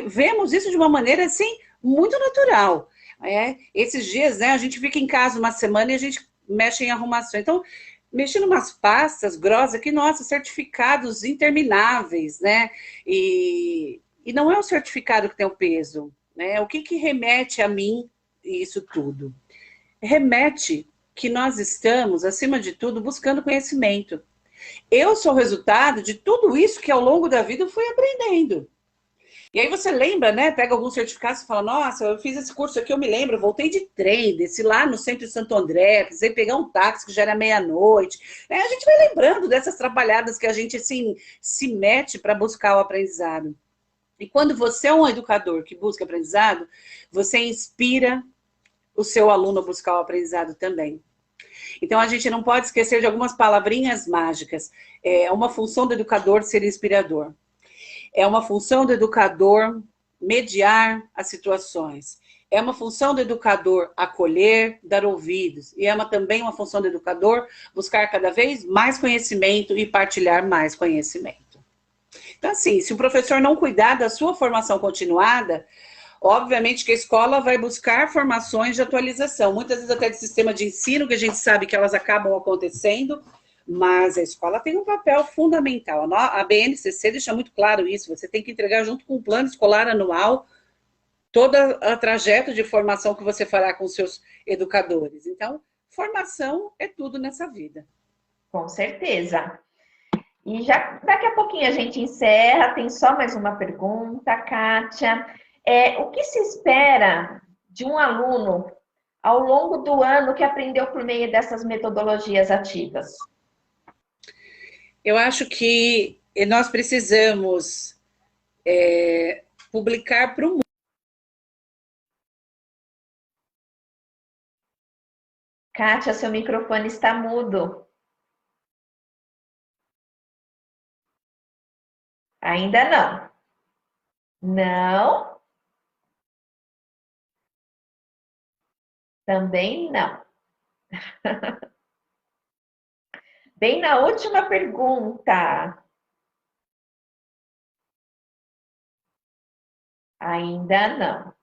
vemos isso de uma maneira, assim, muito natural. Esses dias, né, a gente fica em casa uma semana e a gente mexe em arrumação. Então, mexendo umas pastas grossas que, nossa, certificados intermináveis, né? E não é o certificado que tem o peso, né? O que remete a mim isso tudo? Remete que nós estamos, acima de tudo, buscando conhecimento. Eu sou o resultado de tudo isso que ao longo da vida eu fui aprendendo. E aí você lembra, né? Pega alguns certificados e fala, nossa, eu fiz esse curso aqui, eu me lembro, eu voltei de trem, desci lá no centro de Santo André, precisei pegar um táxi que já era meia-noite. A gente vai lembrando dessas trabalhadas que a gente assim, se mete para buscar o aprendizado. E quando você é um educador que busca aprendizado, você inspira o seu aluno a buscar o aprendizado também. Então, a gente não pode esquecer de algumas palavrinhas mágicas. É uma função do educador ser inspirador. É uma função do educador mediar as situações. É uma função do educador acolher, dar ouvidos. E também uma função do educador buscar cada vez mais conhecimento e partilhar mais conhecimento. Então, assim, se o professor não cuidar da sua formação continuada, obviamente que a escola vai buscar formações de atualização, muitas vezes até de sistema de ensino, que a gente sabe que elas acabam acontecendo, mas a escola tem um papel fundamental. A BNCC deixa muito claro isso, você tem que entregar junto com o plano escolar anual toda a trajeto de formação que você fará com seus educadores. Então, formação é tudo nessa vida. Com certeza. E já daqui a pouquinho a gente encerra, tem só mais uma pergunta, Kátia. O que se espera de um aluno ao longo do ano que aprendeu por meio dessas metodologias ativas? Eu acho que nós precisamos publicar para o mundo. Kátia, seu microfone está mudo. Ainda não. Não, também não. Bem na última pergunta. Ainda não.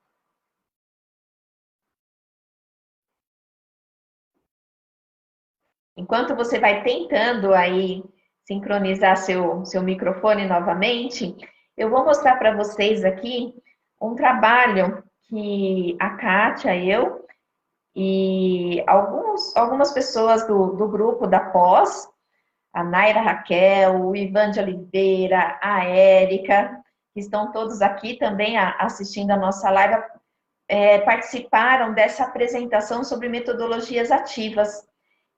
Enquanto você vai tentando aí sincronizar seu microfone novamente, eu vou mostrar para vocês aqui um trabalho que a Kátia, eu e algumas pessoas do grupo da pós, a Naira Raquel, o Ivan de Oliveira, a Érica, que estão todos aqui também assistindo a nossa live, participaram dessa apresentação sobre metodologias ativas.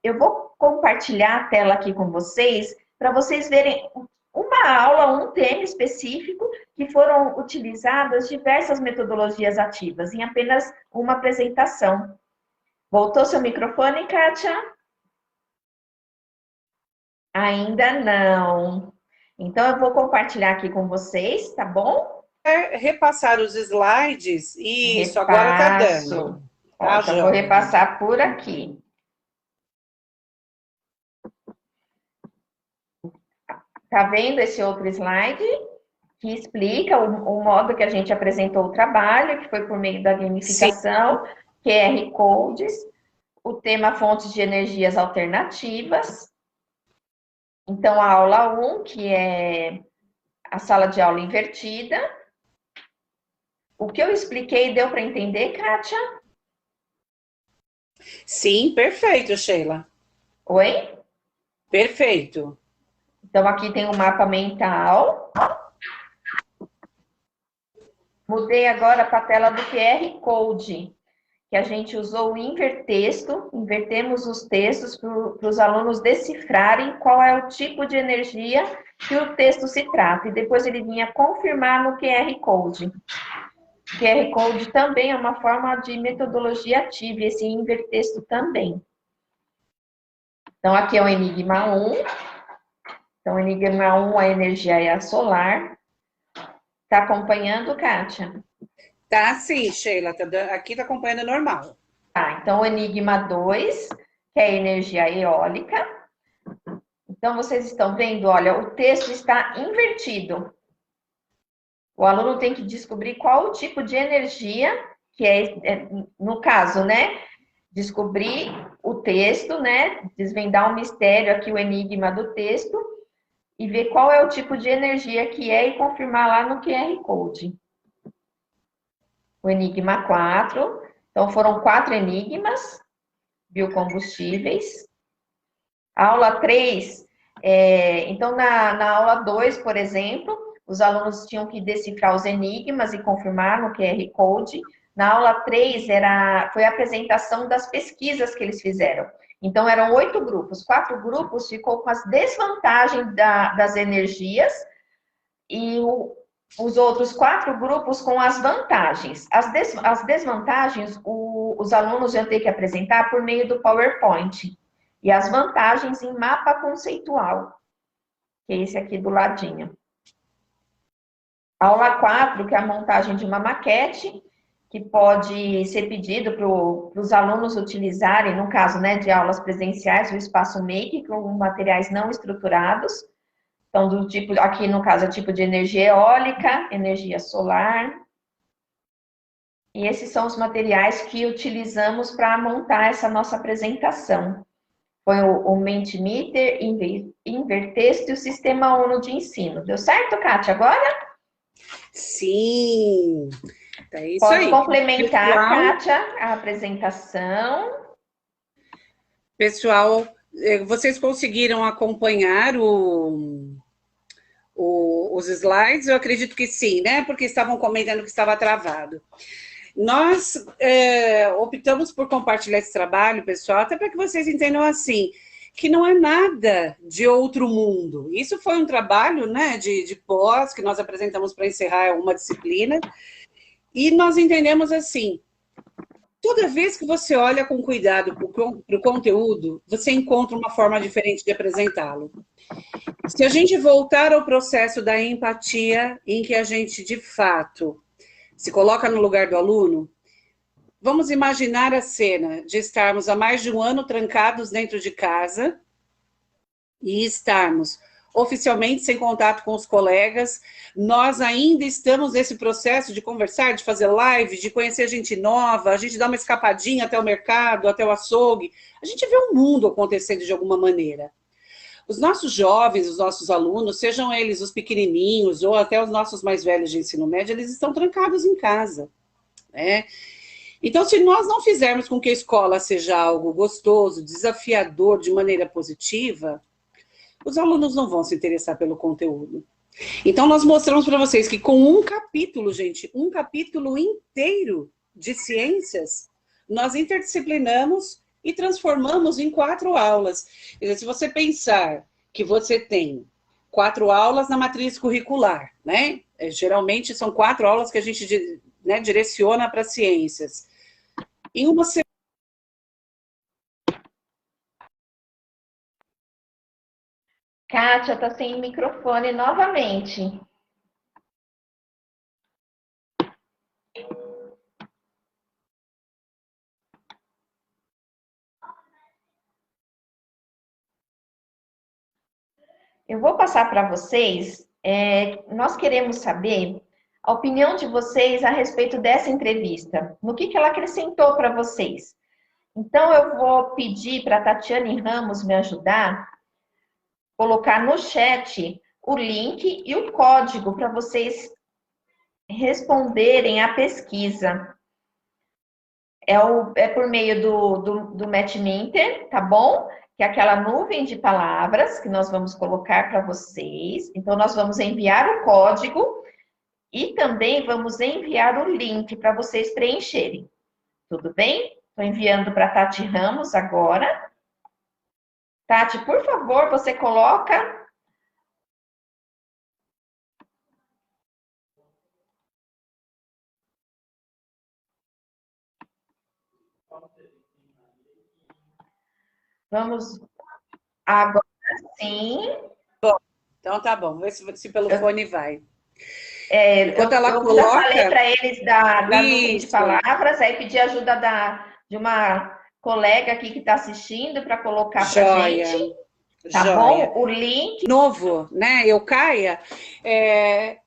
Eu vou compartilhar a tela aqui com vocês, para vocês verem uma aula, um tema específico, que foram utilizadas diversas metodologias ativas, em apenas uma apresentação. Voltou seu microfone, Kátia? Ainda não. Então, eu vou compartilhar aqui com vocês, tá bom? Repassar os slides. Isso, agora tá dando. Ó, já vou repassar por aqui. Tá vendo esse outro slide? Que explica o modo que a gente apresentou o trabalho, que foi por meio da gamificação, sim, QR Codes, o tema fontes de energias alternativas. Então, a aula 1, que é a sala de aula invertida. O que eu expliquei deu para entender, Kátia? Sim, perfeito, Sheila. Oi? Perfeito. Então, aqui tem o mapa mental. Mudei agora para a tela do QR Code, que a gente usou o invertexto, invertemos os textos para os alunos decifrarem qual é o tipo de energia que o texto se trata, e depois ele vinha confirmar no QR Code. O QR Code também é uma forma de metodologia ativa, e esse invertexto também. Então, aqui é o Enigma 1. Então, o Enigma 1, a energia é a solar. Está acompanhando, Kátia? Tá sim, Sheila. Aqui tá acompanhando normal. Tá, então o Enigma 2, que é a energia eólica. Então, vocês estão vendo, olha, o texto está invertido. O aluno tem que descobrir qual o tipo de energia, que no caso, né? Descobrir o texto, né? Desvendar o mistério aqui, o enigma do texto, e ver qual é o tipo de energia que é e confirmar lá no QR Code. O Enigma 4. Então, foram 4 enigmas biocombustíveis. A aula 3, então, na aula 2, por exemplo, os alunos tinham que decifrar os enigmas e confirmar no QR Code. Na aula 3, foi a apresentação das pesquisas que eles fizeram. Então, eram 8 grupos. 4 grupos ficou com as desvantagens das energias e os outros 4 grupos com as vantagens. As desvantagens, os alunos iam ter que apresentar por meio do PowerPoint. E as vantagens em mapa conceitual, que é esse aqui do ladinho. Aula 4, que é a montagem de uma maquete, que pode ser pedido para os alunos utilizarem, no caso, né, de aulas presenciais, o espaço Make, com materiais não estruturados. Então, do tipo, aqui no caso, é tipo de energia eólica, energia solar. E esses são os materiais que utilizamos para montar essa nossa apresentação. Foi o Mentimeter, Invertexto e o Sistema ONU de Ensino. Deu certo, Kátia, agora? Sim! É isso Pode aí. complementar, pessoal, Kátia, a apresentação. Pessoal, vocês conseguiram acompanhar os slides? Eu acredito que sim, né? Porque estavam comentando que estava travado. Nós optamos por compartilhar esse trabalho, pessoal, até para que vocês entendam assim, que não é nada de outro mundo. Isso foi um trabalho, né, de pós, que nós apresentamos para encerrar uma disciplina, e nós entendemos assim, toda vez que você olha com cuidado para o conteúdo, você encontra uma forma diferente de apresentá-lo. Se a gente voltar ao processo da empatia, em que a gente, de fato, se coloca no lugar do aluno, vamos imaginar a cena de estarmos há mais de um ano trancados dentro de casa e estarmos oficialmente sem contato com os colegas, nós ainda estamos nesse processo de conversar, de fazer live, de conhecer gente nova, a gente dá uma escapadinha até o mercado, até o açougue, a gente vê o mundo acontecendo de alguma maneira. Os nossos jovens, os nossos alunos, sejam eles os pequenininhos ou até os nossos mais velhos de ensino médio, eles estão trancados em casa, né? Então, se nós não fizermos com que a escola seja algo gostoso, desafiador, de maneira positiva, os alunos não vão se interessar pelo conteúdo. Então, nós mostramos para vocês que com um capítulo, gente, um capítulo inteiro de ciências, nós interdisciplinamos e transformamos em 4 aulas. Quer dizer, se você pensar que você tem 4 aulas na matriz curricular, né? Geralmente são 4 aulas que a gente, né, direciona para ciências. Em uma semana, Kátia, está sem microfone novamente. Eu vou passar para vocês, nós queremos saber a opinião de vocês a respeito dessa entrevista. No que ela acrescentou para vocês. Então, eu vou pedir para a Tatiane Ramos me ajudar, colocar no chat o link e o código para vocês responderem à pesquisa. É por meio do Mentimeter, tá bom? Que é aquela nuvem de palavras que nós vamos colocar para vocês. Então, nós vamos enviar o código e também vamos enviar o link para vocês preencherem. Tudo bem? Estou enviando para a Tati Ramos agora. Tati, por favor, você coloca. Vamos agora sim. bom, então tá bom, vamos ver se pelo fone vai. Enquanto ela coloca... já falei para eles da nuvem de palavras, aí pedi ajuda de uma colega aqui que está assistindo para colocar para gente. Tá Joia. bom? O link. Novo, né? Eucaia,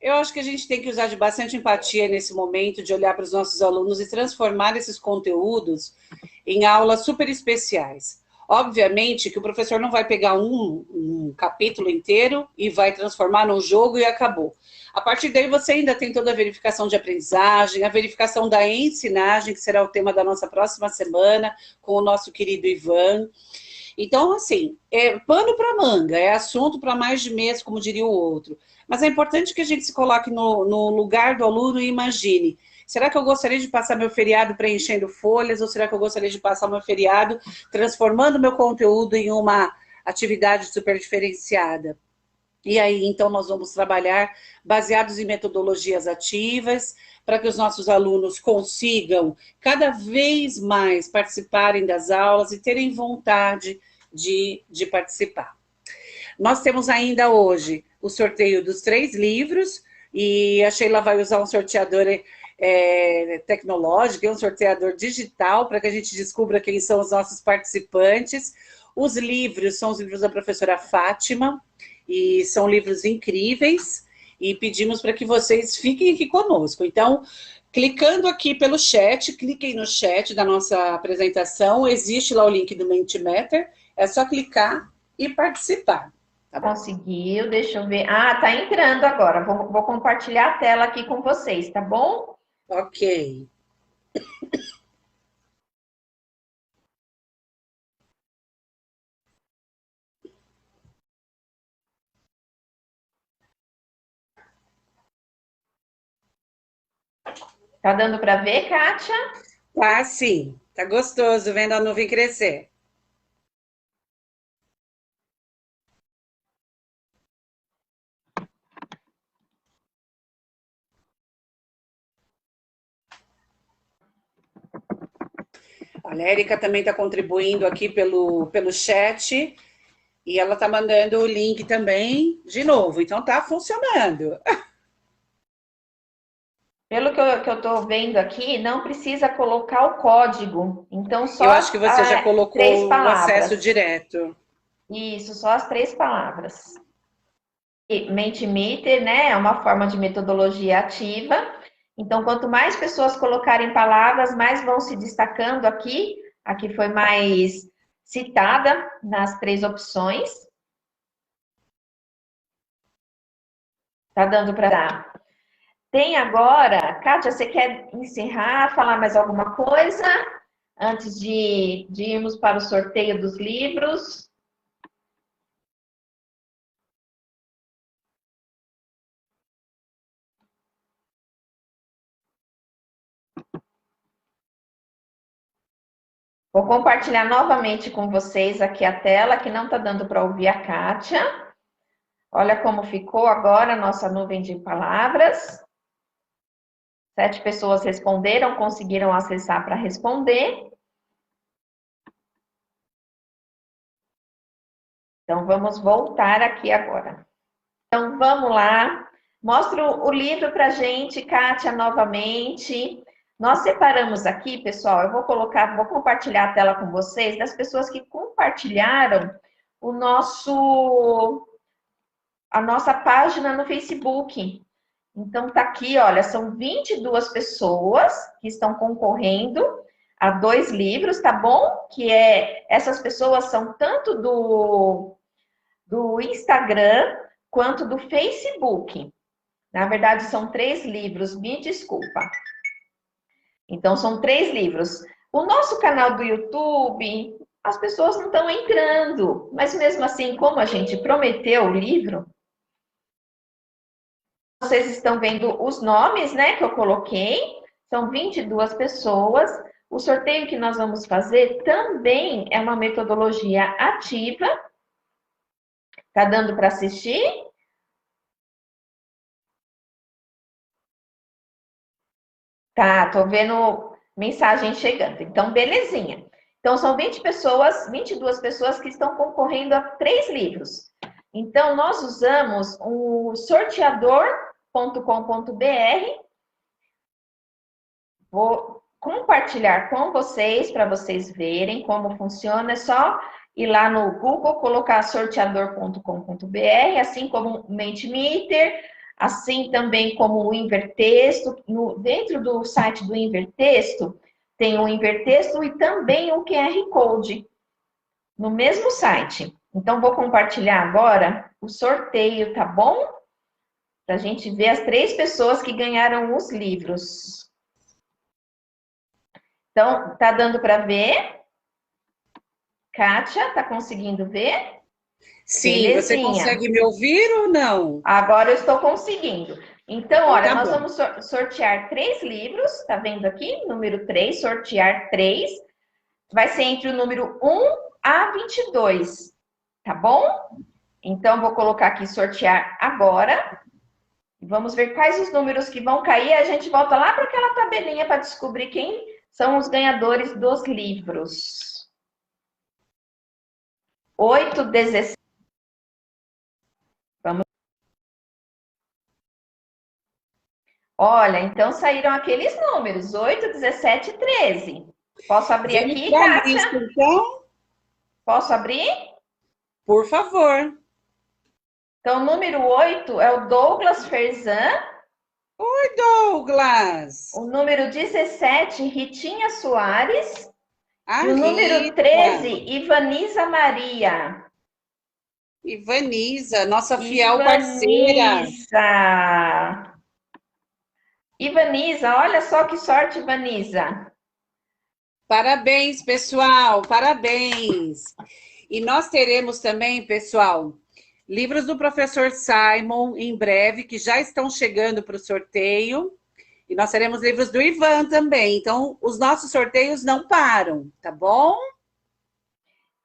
eu acho que a gente tem que usar de bastante empatia nesse momento, de olhar para os nossos alunos e transformar esses conteúdos em aulas super especiais. Obviamente que o professor não vai pegar um capítulo inteiro e vai transformar num jogo e acabou. A partir daí você ainda tem toda a verificação de aprendizagem, a verificação da ensinagem, que será o tema da nossa próxima semana, com o nosso querido Ivan. Então, assim, é pano para manga, é assunto para mais de mês, como diria o outro. Mas é importante que a gente se coloque no lugar do aluno e imagine, será que eu gostaria de passar meu feriado preenchendo folhas, ou será que eu gostaria de passar meu feriado transformando meu conteúdo em uma atividade super diferenciada? E aí, então, nós vamos trabalhar baseados em metodologias ativas, para que os nossos alunos consigam cada vez mais participarem das aulas e terem vontade de participar. Nós temos ainda hoje o sorteio dos 3 livros, e a Sheila vai usar um sorteador tecnológico, um sorteador digital, para que a gente descubra quem são os nossos participantes. Os livros são os livros da professora Fátima, e são livros incríveis, e pedimos para que vocês fiquem aqui conosco. Então, clicando aqui pelo chat, cliquem no chat da nossa apresentação, existe lá o link do Mentimeter, é só clicar e participar. Tá bom? Conseguiu, deixa eu ver. Ah, tá entrando agora, vou compartilhar a tela aqui com vocês, tá bom? Ok. Tá dando para ver, Kátia? Tá sim, tá gostoso vendo a nuvem crescer. A Lérica também está contribuindo aqui pelo chat, e ela está mandando o link também de novo, então tá funcionando. Pelo que eu estou vendo aqui, não precisa colocar o código. Então, só eu acho que você já colocou o acesso direto. Isso, só as 3 palavras. E Mentimeter, né, é uma forma de metodologia ativa. Então, quanto mais pessoas colocarem palavras, mais vão se destacando aqui. Aqui foi mais citada nas 3 opções. Tá dando para dar. Tem agora, Kátia, você quer encerrar, falar mais alguma coisa antes de irmos para o sorteio dos livros? Vou compartilhar novamente com vocês aqui a tela, que não está dando para ouvir a Kátia. Olha como ficou agora a nossa nuvem de palavras. 7 pessoas responderam, conseguiram acessar para responder. Então, vamos voltar aqui agora. Então, vamos lá. Mostra o livro para a gente, Kátia, novamente. Nós separamos aqui, pessoal, eu vou compartilhar a tela com vocês, das pessoas que compartilharam a nossa página no Facebook. Então, tá aqui, olha, são 22 pessoas que estão concorrendo a 2 livros, tá bom? Essas pessoas são tanto do Instagram quanto do Facebook. Na verdade, são 3 livros, me desculpa. Então, são 3 livros. O nosso canal do YouTube, as pessoas não estão entrando, mas mesmo assim, como a gente prometeu o livro, vocês estão vendo os nomes, né, que eu coloquei. São 22 pessoas. O sorteio que nós vamos fazer também é uma metodologia ativa. Tá dando para assistir? Tá, tô vendo mensagem chegando. Então, belezinha. Então, são 20 pessoas, 22 pessoas que estão concorrendo a 3 livros. Então, nós usamos o sorteador.com.br. Vou compartilhar com vocês, para vocês verem como funciona. É só ir lá no Google, colocar sorteador.com.br, assim como o Mentimeter, assim também como o Invertexto. Dentro do site do Invertexto, tem o Invertexto e também o QR Code, no mesmo site. Então, vou compartilhar agora o sorteio, tá bom? Para a gente ver as 3 pessoas que ganharam os livros. Então, tá dando para ver? Kátia, tá conseguindo ver? Sim, Belezinha. Você consegue me ouvir ou não? Agora eu estou conseguindo. Então, olha, tá nós bom. vamos sortear 3 livros, tá vendo aqui? Número 3, sortear 3. Vai ser entre o número 1 a 22, tá bom? Então, vou colocar aqui sortear agora. Vamos ver quais os números que vão cair. A gente volta lá para aquela tabelinha para descobrir quem são os ganhadores dos livros. 8, 17. Vamos. Olha, então saíram aqueles números: 8, 17 e 13. Posso abrir aqui, Kátia? Lista, então? Posso abrir? Por favor. Então, o número 8 é o Douglas Ferzan. Oi, Douglas. O número 17, Ritinha Soares. A E o número Rita. 13, Ivanisa Maria. Ivanisa, nossa fiel parceira. Ivanisa, olha só que sorte, Ivanisa. Parabéns, pessoal, parabéns. E nós teremos também, pessoal, livros do professor Simon em breve, que já estão chegando para o sorteio. E nós teremos livros do Ivan também. Então, os nossos sorteios não param, tá bom?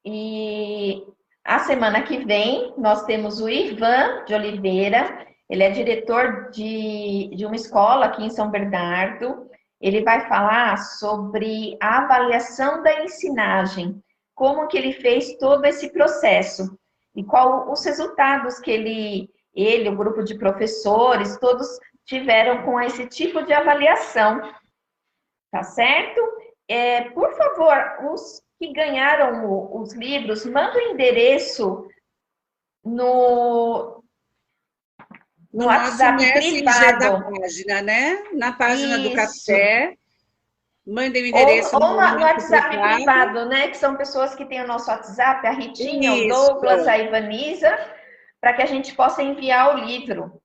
E a semana que vem, nós temos o Ivan de Oliveira. Ele é diretor de uma escola aqui em São Bernardo. Ele vai falar sobre a avaliação da ensinagem, como que ele fez todo esse processo e qual os resultados que ele, o grupo de professores, todos tiveram com esse tipo de avaliação, tá certo? Por favor, os que ganharam os livros, manda o endereço no No nosso WhatsApp Messenger da privado. página, né? Na página do Isso. café. Mandem o Ou endereço no no nosso WhatsApp privado. privado, né? Que são pessoas que têm o nosso WhatsApp, a Ritinha, o Douglas, Isso. a Ivanisa, para que a gente possa enviar o livro.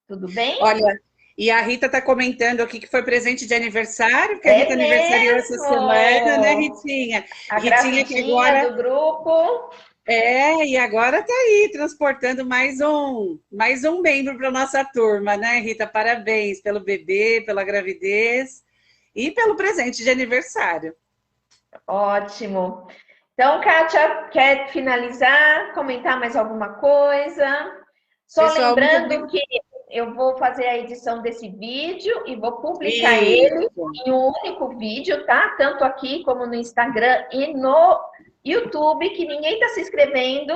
Tudo bem? Olha, e a Rita está comentando aqui que foi presente de aniversário, porque a É Rita aniversariou essa semana, né, mesmo! Ritinha? A Ritinha que gravidinha agora do grupo. e agora está aí transportando mais um membro para nossa turma, né, Rita? Parabéns pelo bebê, pela gravidez e pelo presente de aniversário. Ótimo. Então, Kátia, quer finalizar, comentar mais alguma coisa? Só Pessoal, muito lembrando obrigada. que eu vou fazer a edição desse vídeo e vou publicar ele Isso. em um único vídeo, tá? Tanto aqui como no Instagram e no YouTube, que ninguém está se inscrevendo.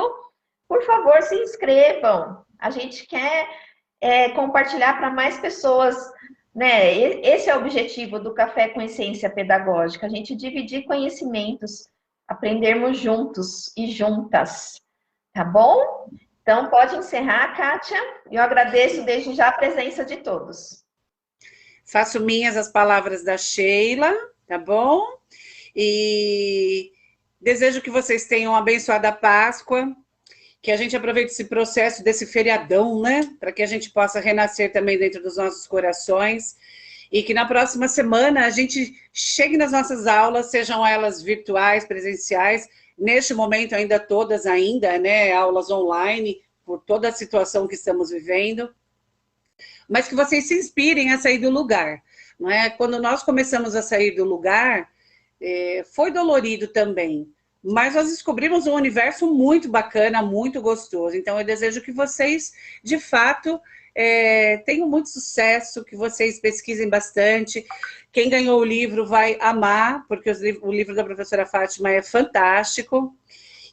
Por favor, se inscrevam. A gente quer compartilhar para mais pessoas, né? Esse é o objetivo do Café com Essência Pedagógica, a gente dividir conhecimentos, aprendermos juntos e juntas, tá bom? Então, pode encerrar, Kátia. Eu agradeço desde já a presença de todos. Faço minhas as palavras da Sheila, tá bom? E desejo que vocês tenham uma abençoada Páscoa, que a gente aproveite esse processo desse feriadão, né? Para que a gente possa renascer também dentro dos nossos corações. E que na próxima semana a gente chegue nas nossas aulas, sejam elas virtuais, presenciais, neste momento ainda todas ainda, né? Aulas online, por toda a situação que estamos vivendo. Mas que vocês se inspirem a sair do lugar. Não é? Quando nós começamos a sair do lugar, foi dolorido também, mas nós descobrimos um universo muito bacana, muito gostoso. Então, eu desejo que vocês, de fato, tenham muito sucesso, que vocês pesquisem bastante. Quem ganhou o livro vai amar, porque o livro da professora Fátima é fantástico.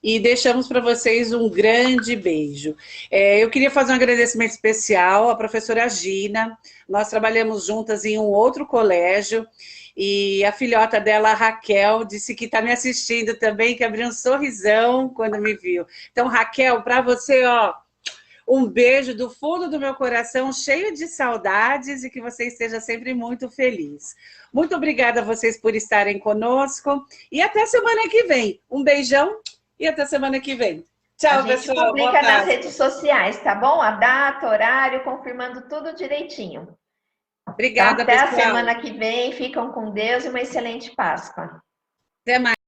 E deixamos para vocês um grande beijo. Eu queria fazer um agradecimento especial à professora Gina. Nós trabalhamos juntas em um outro colégio, e a filhota dela, a Raquel, disse que está me assistindo também, que abriu um sorrisão quando me viu. Então, Raquel, para você, ó, um beijo do fundo do meu coração, cheio de saudades, e que você esteja sempre muito feliz. Muito obrigada a vocês por estarem conosco, e até semana que vem. Um beijão e até semana que vem. Tchau, A gente pessoal. Boa publica nas tarde. redes sociais, tá bom? A data, horário, confirmando tudo direitinho. Então, Obrigada, até a pessoal. semana que vem. Ficam com Deus e uma excelente Páscoa. Até mais.